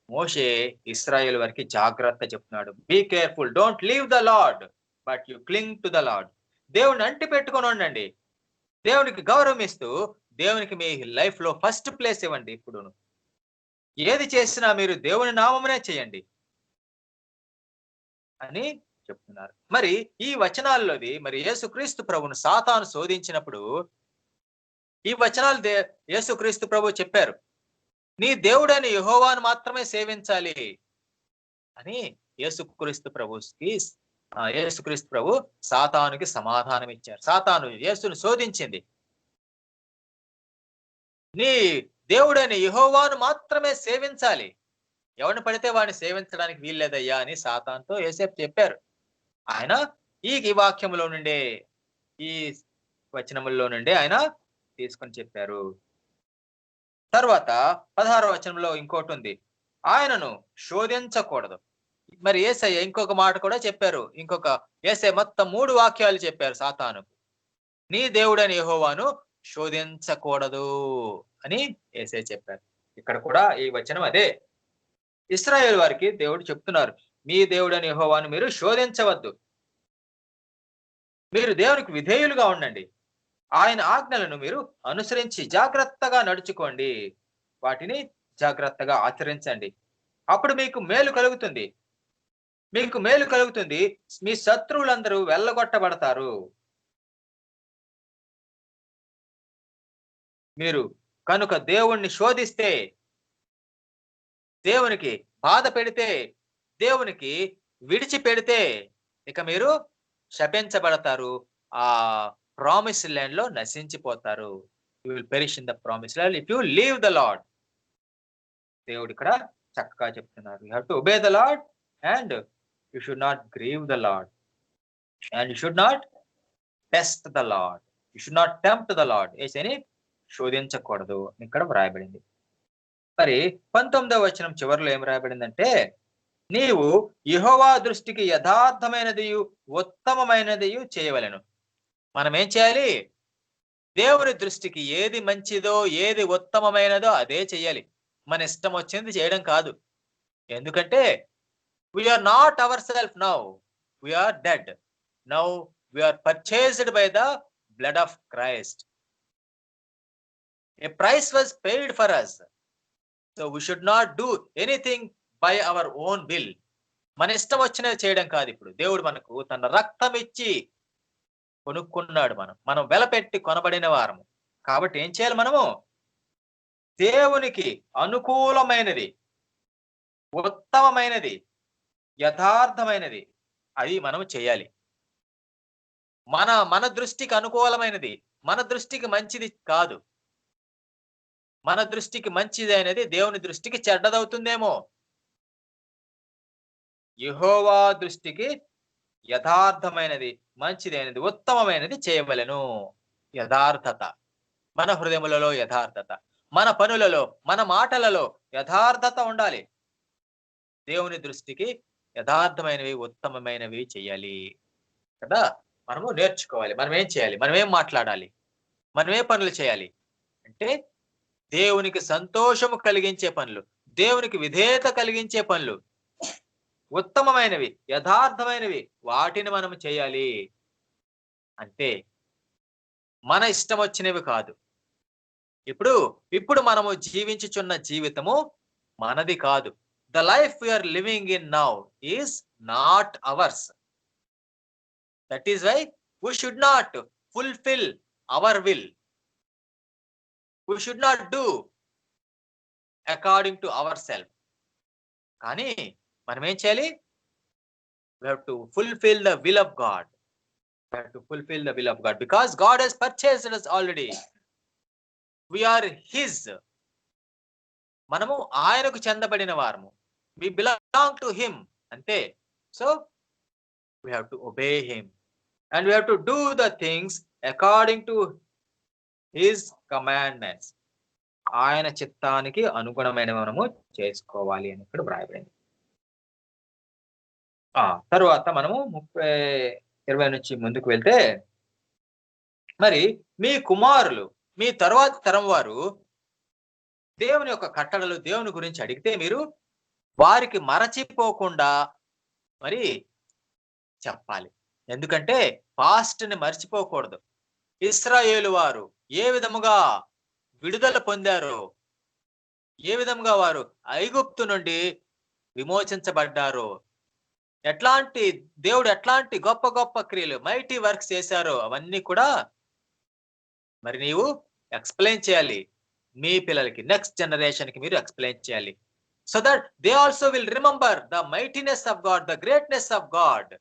మోషే ఇశ్రాయేలు వారికి జాగ్రత్త చెప్తున్నాడు. Be careful, don't leave the Lord but you cling to the Lord. దేవుని అంటి పెట్టుకొని ఉండండి. దేవునికి గౌరవం ఇస్తూ దేవునికి మీ లైఫ్ లో ఫస్ట్ ప్లేస్ ఇవ్వండి. ఇప్పుడు ఏది చేసినా మీరు దేవుని నామమునే చేయండి అని చెప్తున్నారు. మరి ఈ వచనాల్లోది మరి యేసుక్రీస్తు ప్రభువును సాతాను శోధించినప్పుడు ఈ వచనాలు యేసుక్రీస్తు ప్రభు చెప్పారు, నీ దేవుడైన యెహోవాను మాత్రమే సేవించాలి అని యేసుక్రీస్తు ప్రభుకి యేసుక్రీస్తు ప్రభు సాతానుకి సమాధానం ఇచ్చారు. సాతాను యేసుని శోధించింది. నీ దేవుడైన యెహోవాను మాత్రమే సేవించాలి, ఎవరిని పడితే వాడిని సేవించడానికి వీల్లేదయ్యా అని సాతానుతో యేసేపు చెప్పారు. ఆయన ఈ వాక్యములో నుండే, ఈ వచనముల్లో నుండే ఆయన తీసుకొని చెప్పారు. తర్వాత 16వ వచనంలో ఇంకోటి ఉంది, ఆయనను శోధించకూడదు. మరి యేసయ్య ఇంకొక మాట కూడా చెప్పారు. యేసయ్య మొత్తం 3 వాక్యాలు చెప్పారు సాతానుకు. నీ దేవుడైన యెహోవాను శోధించకూడదు అని యేసయ్య చెప్పారు. ఇక్కడ కూడా ఈ వచనం అదే. ఇశ్రాయేలు వారికి దేవుడు చెప్తున్నారు, మీ దేవుడైన యెహోవాను మీరు శోధించవద్దు, మీరు దేవునికి విధేయులుగా ఉండండి, ఆయన ఆజ్ఞలను మీరు అనుసరించి జాగ్రత్తగా నడుచుకోండి, వాటిని జాగ్రత్తగా ఆచరించండి. అప్పుడు మీకు మేలు కలుగుతుంది, మీ శత్రువులందరూ వెళ్ళగొట్టబడతారు. మీరు కనుక దేవుణ్ణి శోధిస్తే, దేవునికి బాధ పెడితే, దేవునికి విడిచిపెడితే ఇక మీరు శపించబడతారు, ఆ ప్రామిస్ ల్యాండ్ లో నశించిపోతారు. You will perish in the promise land if you leave the Lord. దేవుడు ఇక్కడ చక్కగా చెప్తున్నారు, you have to obey the Lord and you should not grieve the Lord and you should not test the Lord, you should not tempt the Lord. యేసుని శోధించకూడదు ఇక్కడ వ్రాయబడింది. మరి 19వ వచనం చివరిలో ఏం రాయబడిందంటే, నీవు యెహోవా దృష్టికి యథార్థమైనది ఉత్తమమైనది చేయవలెను. మనం ఏం చేయాలి? దేవుని దృష్టికి ఏది మంచిదో, ఏది ఉత్తమమైనదో అదే చెయ్యాలి. మన ఇష్టం వచ్చింది చేయడం కాదు. ఎందుకంటే we're not ourself now, we're dead. Now we're purchased by the blood of Christ. A price was paid for us. So we should not do anything by our own will. మన ఇష్టం వచ్చినది చేయడం కాదు. ఇప్పుడు దేవుడు మనకు తన రక్తం ఇచ్చి కొనుక్కున్నాడు. మనం వెలపెట్టి కొనబడిన వారము. కాబట్టి ఏం చేయాలి? మనము దేవునికి అనుకూలమైనది, ఉత్తమమైనది, యథార్థమైనది అది మనం చేయాలి. మన దృష్టికి అనుకూలమైనది, మన దృష్టికి మంచిది కాదు. మన దృష్టికి మంచిది అనేది దేవుని దృష్టికి చెడ్డదవుతుందేమో. యెహోవా దృష్టికి యథార్థమైనది, మంచిదైనది, ఉత్తమమైనది చేయవలెను. యథార్థత, మన హృదయములలో యథార్థత, మన పనులలో, మన మాటలలో యథార్థత ఉండాలి. దేవుని దృష్టికి యథార్థమైనవి, ఉత్తమమైనవి చేయాలి కదా. మనము నేర్చుకోవాలి. మనం ఏం చేయాలి? మనం ఏం మాట్లాడాలి? మనం ఏ పనులు చేయాలి అంటే, దేవునికి సంతోషము కలిగించే పనులు, దేవునికి విధేయత కలిగించే పనులు, ఉత్తమమైనవి, యథార్థమైనవి వాటిని మనం చేయాలి. అంటే మన ఇష్టం వచ్చినవి కాదు. ఇప్పుడు మనము జీవించుచున్న జీవితము మనది కాదు. The life we're living in now is not ours. That is why we should not fulfil our will. We should not do according to ourselves. కానీ మనం ఏం చేయాలి? We have to fulfill the will of God. We have to fulfill the will of God because God has purchased us already. We are His. మనము ఆయనకు చెందబడిన వారము. We belong to Him. అంతే. So we have to obey Him and we have to do the things according to His commandments. ఆయన చిత్తానికి అనుగుణమైన మనము చేసుకోవాలి అని ఇక్కడ వ్రాయబడింది. తరువాత మనము 20 నుంచి ముందుకు వెళ్తే, మరి మీ కుమారులు, మీ తరువాత తరం వారు దేవుని యొక్క కట్టడలు, దేవుని గురించి అడిగితే మీరు వారికి మరచిపోకుండా మరి చెప్పాలి. ఎందుకంటే పాస్ట్ ని మర్చిపోకూడదు. ఇశ్రాయేలు వారు ఏ విధముగా విడుదల పొందారో, ఏ విధముగా వారు ఐగుప్తు నుండి విమోచించబడ్డారో, దేవుడు ఎట్లాంటి గొప్ప గొప్ప క్రియలు, మైటీ వర్క్స్ చేశారో అవన్నీ కూడా మరి నీవు ఎక్స్ప్లెయిన్ చేయాలి. మీ పిల్లలకి, నెక్స్ట్ జనరేషన్ కి మీరు ఎక్స్ప్లెయిన్ చేయాలి. So that they also will remember the mightiness of God, the greatness of God.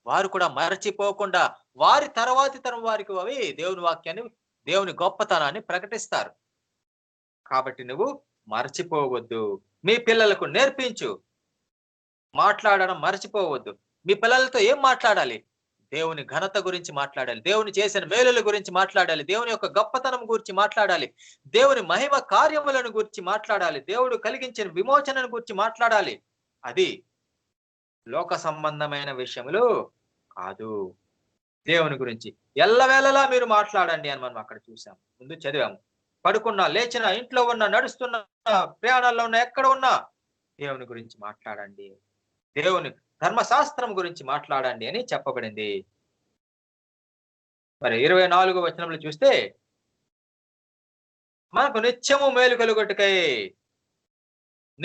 వారు కూడా మరచిపోకుండా వారి తర్వాతి తరం వారికి అవి దేవుని వాక్యాన్ని, దేవుని గొప్పతనాన్ని ప్రకటిస్తారు. కాబట్టి నువ్వు మరచిపోవద్దు. మీ పిల్లలకు నేర్పించు. మాట్లాడడం మరచిపోవద్దు. మీ పిల్లలతో ఏం మాట్లాడాలి? దేవుని ఘనత గురించి మాట్లాడాలి. దేవుని చేసిన మేలుల గురించి మాట్లాడాలి. దేవుని యొక్క గొప్పతనం గురించి మాట్లాడాలి. దేవుని మహిమ కార్యములను గురించి మాట్లాడాలి. దేవుడు కలిగించిన విమోచనను గురించి మాట్లాడాలి. అది లోక సంబంధమైన విషయములు కాదు. దేవుని గురించి ఎల్లవేళలా మీరు మాట్లాడండి అని మనం అక్కడ చూసాం. ముందు చదివాము. పడుకున్నా, లేచినా, ఇంట్లో ఉన్నా, నడుస్తున్నా, ప్రయాణాల్లో ఉన్నా, ఎక్కడ ఉన్నా దేవుని గురించి మాట్లాడండి. దేవుని ధర్మశాస్త్రం గురించి మాట్లాడండి అని చెప్పబడింది. మరి 24వ వచనంలో చూస్తే, మనకు నిత్యము మేలు కలుగుటకై,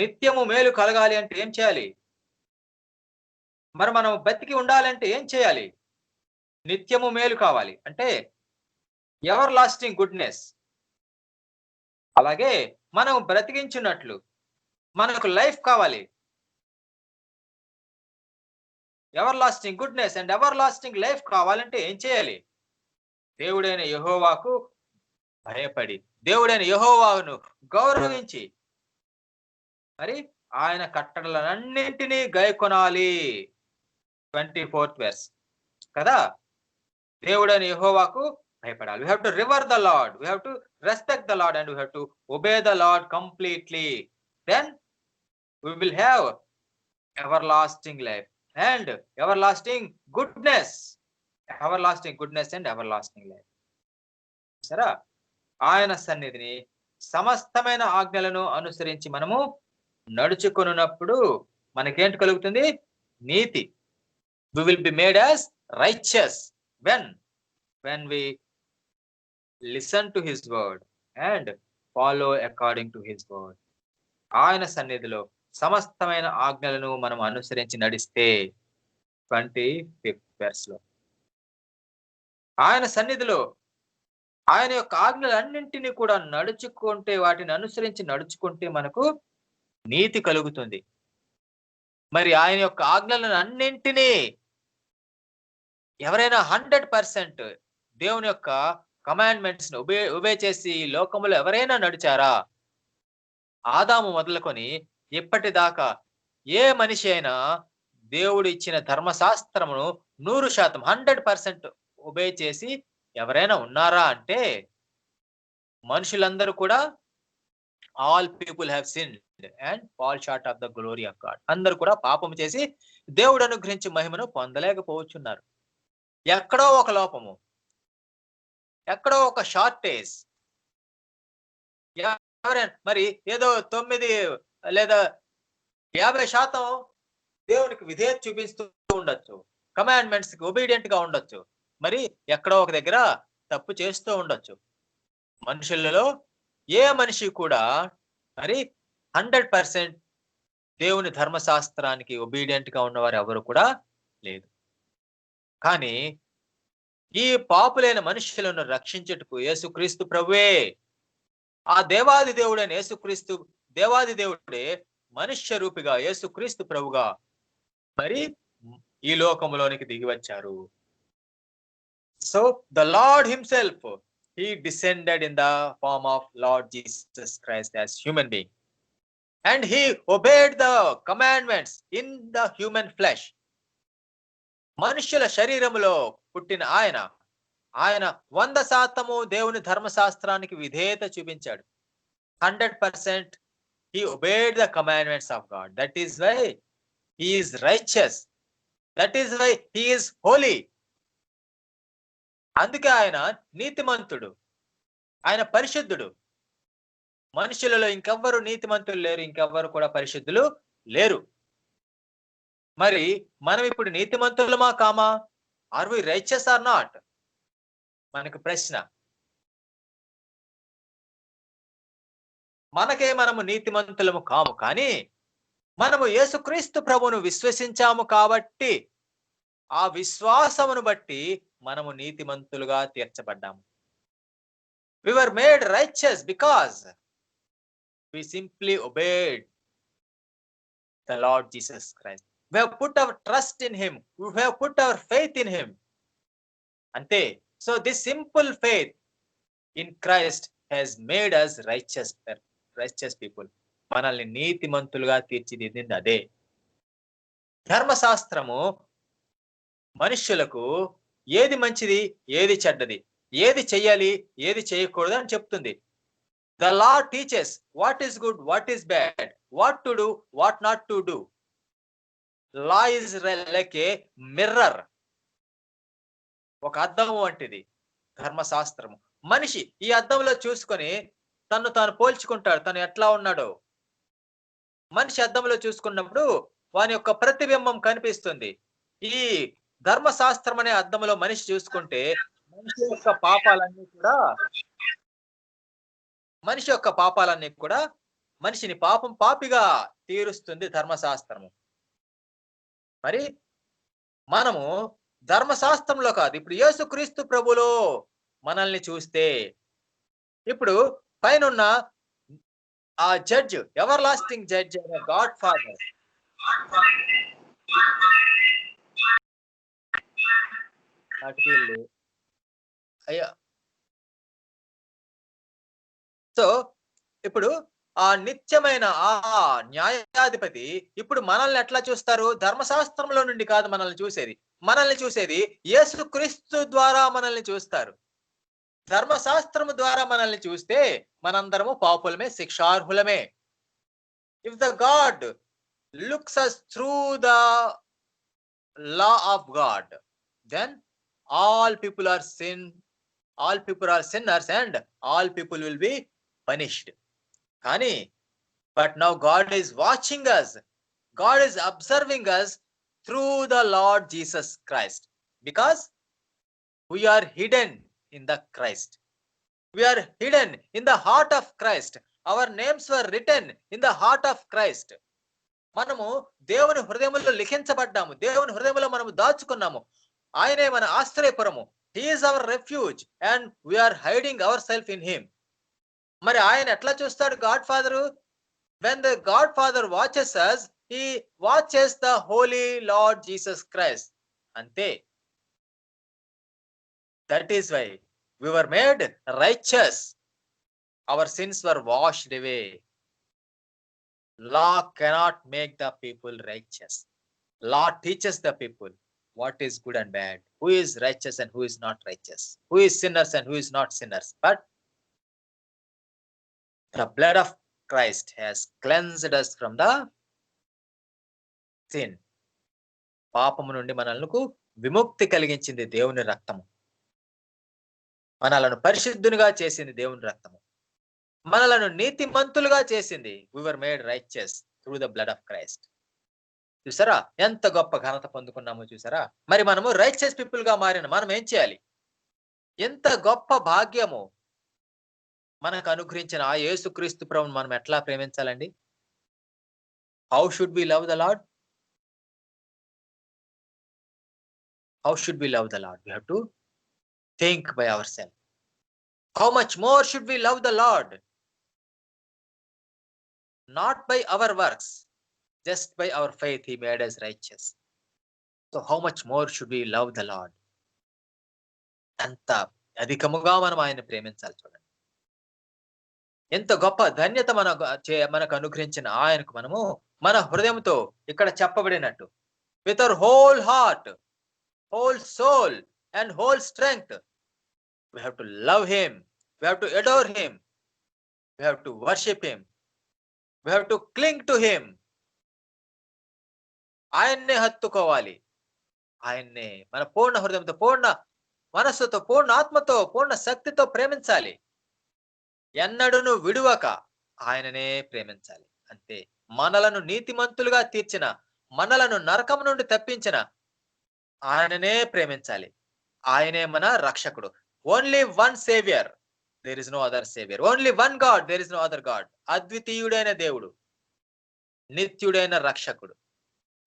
నిత్యము మేలు కలగాలి అంటే ఏం చేయాలి? మరి మనం బతికి ఉండాలంటే ఏం చేయాలి? నిత్యము మేలు కావాలి అంటే ఎవర్ లాస్టింగ్ గుడ్నెస్. అలాగే మనం బ్రతికించున్నట్లు మనకు లైఫ్ కావాలి. Ever lasting goodness and ever lasting life కావాలంటే ఏం చేయాలి? దేవుడైన యెహోవాకు భయపడి, దేవుడైన యెహోవాను గౌరవించి, మరి ఆయన కట్టడలన్నింటినీ గైకొనాలి. 24th verse కదా. దేవుడైన యెహోవాకు భయపడాలి. We have to revere the Lord. We have to respect the Lord and we have to obey the Lord completely. Then we will have everlasting life and everlasting goodness. Everlasting goodness and everlasting life. సరే, ఆయన సన్నిధిని సమస్తమైన ఆజ్ఞలను అనుసరించి మనము నడుచుకొనున్నప్పుడు మనకేంటి కలుగుతుంది? నీతి. We will be made as righteous when we listen to his word and follow according to his word. ఆయన సన్నిధిలో సమస్తమైన ఆజ్ఞలను మనం అనుసరించి నడిస్తే 25th verse లో ఆయన సన్నిధిలో ఆయన యొక్క ఆజ్ఞలన్నింటినీ కూడా నడుచుకుంటే, వాటిని అనుసరించి నడుచుకుంటే మనకు నీతి కలుగుతుంది. మరి ఆయన యొక్క ఆజ్ఞలను అన్నింటినీ ఎవరైనా 100% దేవుని యొక్క కమాండ్మెంట్స్ ని ఒబే చేసి లోకములో ఎవరైనా నడిచారా? ఆదాము మొదలుకొని ఇప్పటిదాకా ఏ మనిషి అయినా దేవుడు ఇచ్చిన ధర్మశాస్త్రమును 100% 100% ఒబే చేసి ఎవరైనా ఉన్నారా అంటే, మనుషులందరూ కూడా all people have sinned and fall short of the glory of God. అందరూ కూడా పాపం చేసి దేవుడు అనుగ్రహించి మహిమను పొందలేకపోతున్నారు. ఎక్కడో ఒక లోపము, ఎక్కడో ఒక షార్టేజ్. మరి ఏదో 9 లేదా 50% దేవునికి విధేయత చూపిస్తూ ఉండొచ్చు, కమాండ్మెంట్స్ కి ఒబీడియంట్ గా ఉండొచ్చు. మరి ఎక్కడో ఒక దగ్గర తప్పు చేస్తూ ఉండొచ్చు. మనుషులలో ఏ మనిషి కూడా మరి 100% దేవుని ధర్మశాస్త్రానికి ఒబీడియంట్ గా ఉన్నవారు ఎవరు కూడా లేదు. కానీ ఈ పాపులైన మనుషులను రక్షించుటకు యేసుక్రీస్తు ప్రభువే, ఆ దేవాది దేవుడైన యేసుక్రీస్తు, దేవాది దేవుడే మనుష్య రూపిగా యేసుక్రీస్తు ప్రభుగా మరి ఈ లోకంలోనికి దిగి వచ్చారు. So the lord himself, he descended in the form of Lord Jesus Christ as human being and he obeyed the commandments in the human flesh. మనుష్యుల శరీరములో పుట్టిన ఆయన 100% దేవుని ధర్మశాస్త్రానికి విధేయత చూపించాడు. 100% he obeyed the commandments of God. That is why he is righteous. That is why he is holy. అందుకే ఆయన నీతిమంతుడు, ఆయన పరిశుద్ధుడు. మనుషులలో ఇంకెవ్వరు నీతిమంతులు లేరు, ఇంకెవ్వరు కూడా పరిశుద్ధులు లేరు. మరి మనం ఇప్పుడు నీతిమంతులమా కామా? Are we righteous or not? మనకు ప్రశ్న. మనకే మనము నీతిమంతులము కాము, కానీ మనము యేసుక్రీస్తు ప్రభువును విశ్వసించాము కాబట్టి ఆ విశ్వాసమును బట్టి మనము నీతిమంతులుగా తీర్చబడ్డాము. We were made righteous because we simply obeyed the Lord Jesus Christ. We have put our trust in him. We have put our faith in him. Ante. So this simple faith in Christ has made us righteous people. మనల్ని నీతిమంతులుగా తీర్చిదిద్దింది అదే. ధర్మశాస్త్రము మనుష్యులకు ఏది మంచిది, ఏది చెడ్డది, ఏది చెయ్యాలి, ఏది చేయకూడదు అని చెప్తుంది. The law teaches what is good, what is bad, what to do, what not to do. Law is like a mirror. ఒక అద్దం వంటిది ధర్మశాస్త్రము. మనిషి ఈ అద్దంలో చూసుకొని తను తాను పోల్చుకుంటాడు, తను ఎట్లా ఉన్నాడో. మనిషి అద్దంలో చూసుకున్నప్పుడు వాని యొక్క ప్రతిబింబం కనిపిస్తుంది. ఈ ధర్మశాస్త్రం అనే అద్దంలో మనిషి చూసుకుంటే మనిషి యొక్క పాపాలన్నీ కూడా మనిషిని పాపిగా తీరుస్తుంది ధర్మశాస్త్రము. మరి మనము ధర్మశాస్త్రంలో కాదు, ఇప్పుడు యేసుక్రీస్తు ప్రభులో మనల్ని చూస్తే, ఇప్పుడు పైనున్న ఆ judge, ever lasting judge, God father, అయ్యా. సో ఇప్పుడు ఆ నిత్యమైన ఆ న్యాయాధిపతి ఇప్పుడు మనల్ని ఎట్లా చూస్తారు? ధర్మశాస్త్రంలో నుండి కాదు మనల్ని చూసేది యేసుక్రీస్తు ద్వారా మనల్ని చూస్తారు. ధర్మశాస్త్రము ద్వారా మనల్ని చూస్తే మనందరము పాపులమే, శిక్షార్హులమే. If the God looks us through the law of God, then all people are sinners and all people will be punished. Kani, but now God is watching us. God is observing us through the Lord Jesus Christ, because we are hidden in the Christ. We are hidden in the heart of Christ. Our names were written in the heart of Christ. మనము దేవుని హృదయములో లిఖించబడ్డాము, దేవుని హృదయములో మనము దాచుకున్నాము. ఆయనే మన ఆశ్రయపురము. He is our refuge and we are hiding ourselves in him. మరి ఆయన ఎట్లా చూస్తాడు God father? When the God Father watches us, he watches the Holy Lord Jesus Christ. Ante. That is why we were made righteous. Our sins were washed away. Law cannot make the people righteous. Law teaches the people what is good and bad, who is righteous and who is not righteous, who is sinners and who is not sinners. But the blood of Christ has cleansed us from the sin. పాపము నుండి మనల్ని విముక్తి కలిగించింది దేవుని రక్తము. మనలను పరిశుద్ధునిగా చేసింది దేవుని రక్తము. మనలను నీతిమంతులుగా చేసింది. We were made righteous through the blood of Christ. చూసారా ఎంత గొప్ప ఘనత పొందుకున్నామో చూసారా? మరి మనము రైచియస్ పీపుల్ గా మారిన మనం ఏం చేయాలి? ఎంత గొప్ప భాగ్యము మనకు అనుగ్రహించిన ఆ యేసుక్రీస్తు ప్రభువును మనం ఎట్లా ప్రేమించాలండి? How should we love the Lord? How should we love the Lord? We have to think by ourselves. How much more should we love the Lord? Not by our works, just by our faith he made us righteous. So how much more should we love the Lord? అంత అధికముగా మనం ఆయన ప్రేమించాలి. చూడండి ఎంత గొప్ప ధన్యత మనకు అనుగ్రహించిన ఆయనకు మనము మన హృదయంతో ఇక్కడ చెప్పబడినట్టు with our whole heart, whole soul and whole strength we have to love him, we have to adore him, we have to worship him, we have to cling to him. ఆయన్నే హత్తుకోవాలి. ఆయన్నే మన పూర్ణ హృదయంతో, పూర్ణ మనస్సుతో, పూర్ణ ఆత్మతో, పూర్ణ శక్తితో ప్రేమించాలి. ఎన్నడూను విడువక ఆయననే ప్రేమించాలి. అంతే. మనలను నీతిమంతులుగా తీర్చిన, మనలను నరకం నుండి తప్పించిన ఆయననే ప్రేమించాలి. ఆయనే మన రక్షకుడు. Only one saviour, there is no other saviour. Only one God, there is no other God. అద్వితీయుడైన దేవుడు, నిత్యుడైన రక్షకుడు,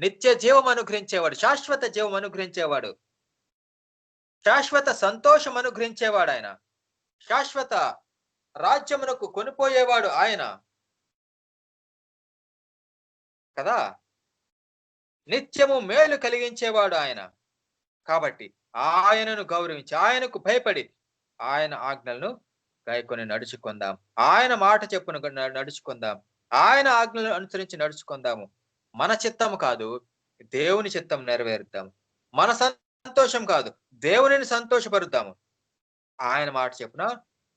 నిత్య జీవం అనుగ్రహించేవాడు, శాశ్వత జీవం అనుగ్రహించేవాడు, శాశ్వత సంతోషం అనుగ్రహించేవాడు ఆయన, శాశ్వత రాజ్యమునకు కొనిపోయేవాడు ఆయన కదా. నిత్యము మేలు కలిగించేవాడు ఆయన. కాబట్టి ఆయనను గౌరవించి, ఆయనకు భయపడి, ఆయన ఆజ్ఞలను గైకొని నడుచుకుందాం. ఆయన మాట చెప్పును నడుచుకుందాం. ఆయన ఆజ్ఞలను అనుసరించి నడుచుకుందాము. మన చిత్తము కాదు, దేవుని చిత్తం నెరవేరుద్దాం. మన సంతోషం కాదు, దేవునిని సంతోషపరుద్దాము. ఆయన మాట చెప్పున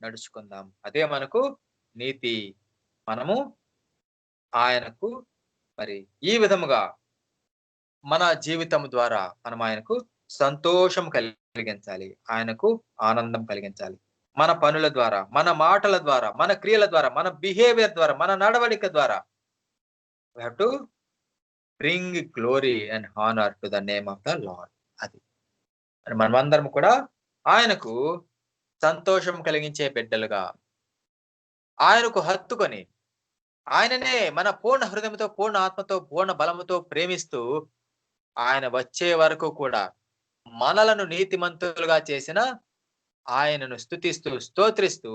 నడుచుకుందాం. అదే మనకు నీతి. మనము ఆయనకు మరి ఈ విధముగా మన జీవితం ద్వారా మనం ఆయనకు సంతోషం కలిగించాలి, ఆయనకు ఆనందం కలిగించాలి. మన పనుల ద్వారా, మన మాటల ద్వారా, మన క్రియల ద్వారా, మన బిహేవియర్ ద్వారా, మన నడవడిక ద్వారా we have to bring glory and honor to the name of the Lord. అది మనమందరం కూడా ఆయనకు సంతోషం కలిగించే బిడ్డలుగా, ఆయనకు హత్తుకొని, ఆయననే మన పూర్ణ హృదయంతో, పూర్ణ ఆత్మతో, పూర్ణ బలముతో ప్రేమిస్తూ, ఆయన వచ్చే వరకు కూడా మనలను నీతిమంతులుగా చేసిన ఆయనను స్తుతిస్తూ, స్తోత్రిస్తూ,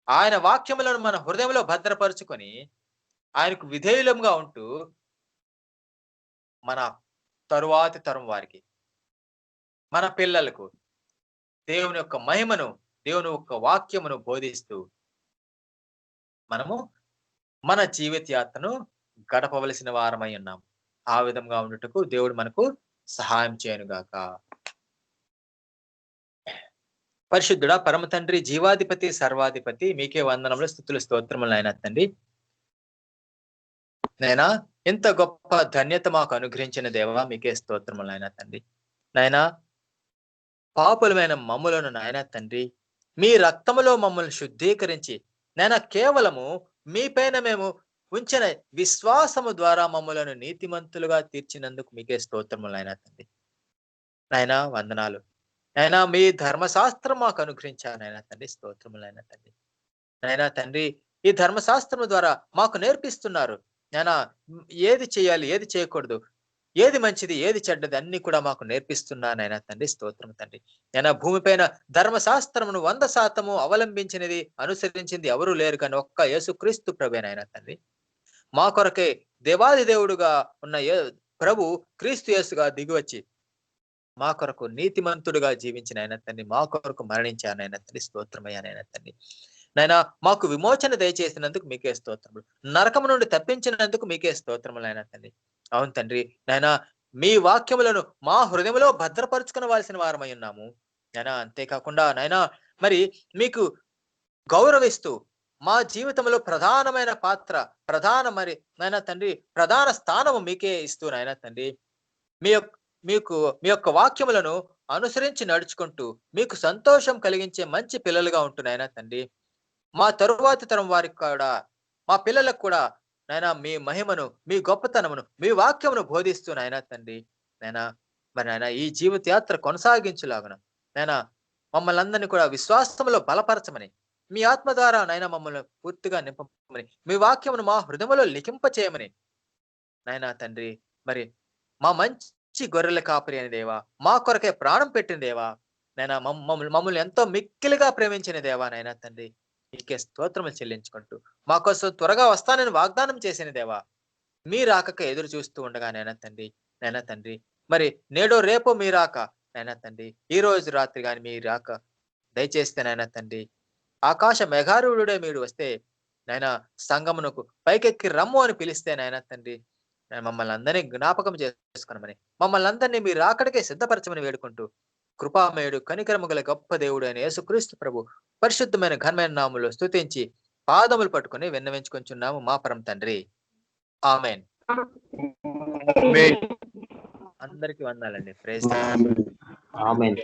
ఆయన వాక్యములను మన హృదయంలో భద్రపరుచుకొని, ఆయనకు విధేయులంగా ఉంటూ, మన తరువాతి తరం వారికి, మన పిల్లలకు దేవుని యొక్క మహిమను, దేవుని యొక్క వాక్యమును బోధిస్తూ మనము మన జీవిత యాత్రను గడపవలసిన వారమై ఉన్నాం. ఆ విధంగా ఉండుటకు దేవుడు మనకు సహాయం చేయనుగాక. పరిశుద్ధుడా, పరమ తండ్రి, జీవాధిపతి, సర్వాధిపతి, మీకే వందనములు, స్తుతులు, స్తోత్రములు నాయనా తండ్రి. నాయనా, ఇంత గొప్ప ధన్యత మాకు అనుగ్రహించిన దేవా, మీకే స్తోత్రములు నాయనా తండ్రి. నాయనా, పాపులమైన మమ్ములను నాయనా తండ్రి, మీ రక్తములో మమ్మల్ని శుద్ధీకరించి, నాయనా, కేవలము మీపైన మేము ఉంచిన విశ్వాసము ద్వారా మమ్మలను నీతిమంతులుగా తీర్చినందుకు మీకే స్తోత్రములు నాయనా తండ్రి. నాయనా, వందనాలు. నాయనా, మీ ధర్మశాస్త్రం మాకు అనుగ్రహించారు నాయనా తండ్రి. స్తోత్రములు నాయనా తండ్రి. నాయనా తండ్రి, ఈ ధర్మశాస్త్రము ద్వారా మాకు నేర్పిస్తున్నారు నాయనా, ఏది చేయాలి, ఏది చేయకూడదు, ఏది మంచిది, ఏది చెడ్డది, అన్ని కూడా మాకు నేర్పిస్తున్నా నాయనా తండ్రి. స్తోత్రం తండ్రి. నాయనా, భూమిపైన ధర్మశాస్త్రమును 100% అవలంబించినది, అనుసరించింది ఎవరూ లేరు కానీ ఒక్క యేసుక్రీస్తు ప్రభే నాయనా తండ్రి. మా కొరకే దేవాది దేవుడుగా ఉన్న ప్రభు క్రీస్తు యేసుగా దిగివచ్చి మా కొరకు నీతిమంతుడుగా జీవించిన ఆయన తండ్రి, మా కొరకు మరణించాను ఆయన తండ్రి. స్తోత్రమయ్యా నాయన తండ్రి. నాయన, మాకు విమోచన దయచేసినందుకు మీకే స్తోత్రములు, నరకము నుండి తప్పించినందుకు మీకే స్తోత్రములు ఆయన తండ్రి. అవును తండ్రి, నాయన, మీ వాక్యములను మా హృదయంలో భద్రపరుచుకునవలసిన వారమై ఉన్నాము నాయన. అంతేకాకుండా నాయన, మరి మీకు గౌరవిస్తూ మా జీవితంలో ప్రధానమైన పాత్ర, మరి నాయన తండ్రి, ప్రధాన స్థానము మీకే ఇస్తూ నాయన తండ్రి, మీ యొక్క వాక్యములను అనుసరించి నడుచుకుంటూ మీకు సంతోషం కలిగించే మంచి పిల్లలుగా ఉంటున్నాయన తండ్రి. మా తరువాతి తరం వారికి కూడా, మా పిల్లలకు కూడా నాయన మీ మహిమను, మీ గొప్పతనమును, మీ వాక్యమును బోధిస్తూ నాయన తండ్రి, నాయన, మరి నాయన, ఈ జీవిత యాత్ర కొనసాగించులాగున నాయన మమ్మల్ని అందరినీ కూడా విశ్వాసంలో బలపరచమని, మీ ఆత్మ ద్వారా నాయన మమ్మల్ని పూర్తిగా నింపమని, మీ వాక్యమును మా హృదయంలో లిఖింప చేయమని నాయన తండ్రి, మరి మా మంచి గొర్రెల కాపరి అని దేవా, మా కొరకే ప్రాణం పెట్టిన దేవా నాయన, మమ్మల్ని ఎంతో మిక్కిలిగా ప్రేమించిన దేవా నాయన తండ్రి, మీకే స్తోత్రములు చెల్లించుకుంటూ మా కోసం త్వరగా వస్తానని వాగ్దానం చేసిన దేవా, మీ రాకక ఎదురు చూస్తూ ఉండగా నాయన తండ్రి, మరి నేడో రేపో మీ రాక నాయన తండ్రి, ఈ రోజు రాత్రి గాని మీ రాక దయచేస్తే నాయన తండ్రి, ఆకాశ మేఘారూఢుడే మీరు వస్తే నాయన సంగమునకు పైకెక్కి రమ్ము అని పిలిస్తే నాయన తండ్రి, మమ్మల్ని అందరినీ జ్ఞాపకం చేసుకున్నామని, మమ్మల్ని అందరినీ మీరు అక్కడికే సిద్ధపరచమని వేడుకుంటూ, కృపామయుడు, కనికరము గల గొప్ప దేవుడు అయిన యేసుక్రీస్తు ప్రభు పరిశుద్ధమైన ఘనమైన నామములో స్తుతించి పాదములు పట్టుకుని విన్నవించుకొంచున్నాము మా పరమ తండ్రి. ఆమేన్. అందరికి వందాలండి. ప్రైజ్. ఆమేన్.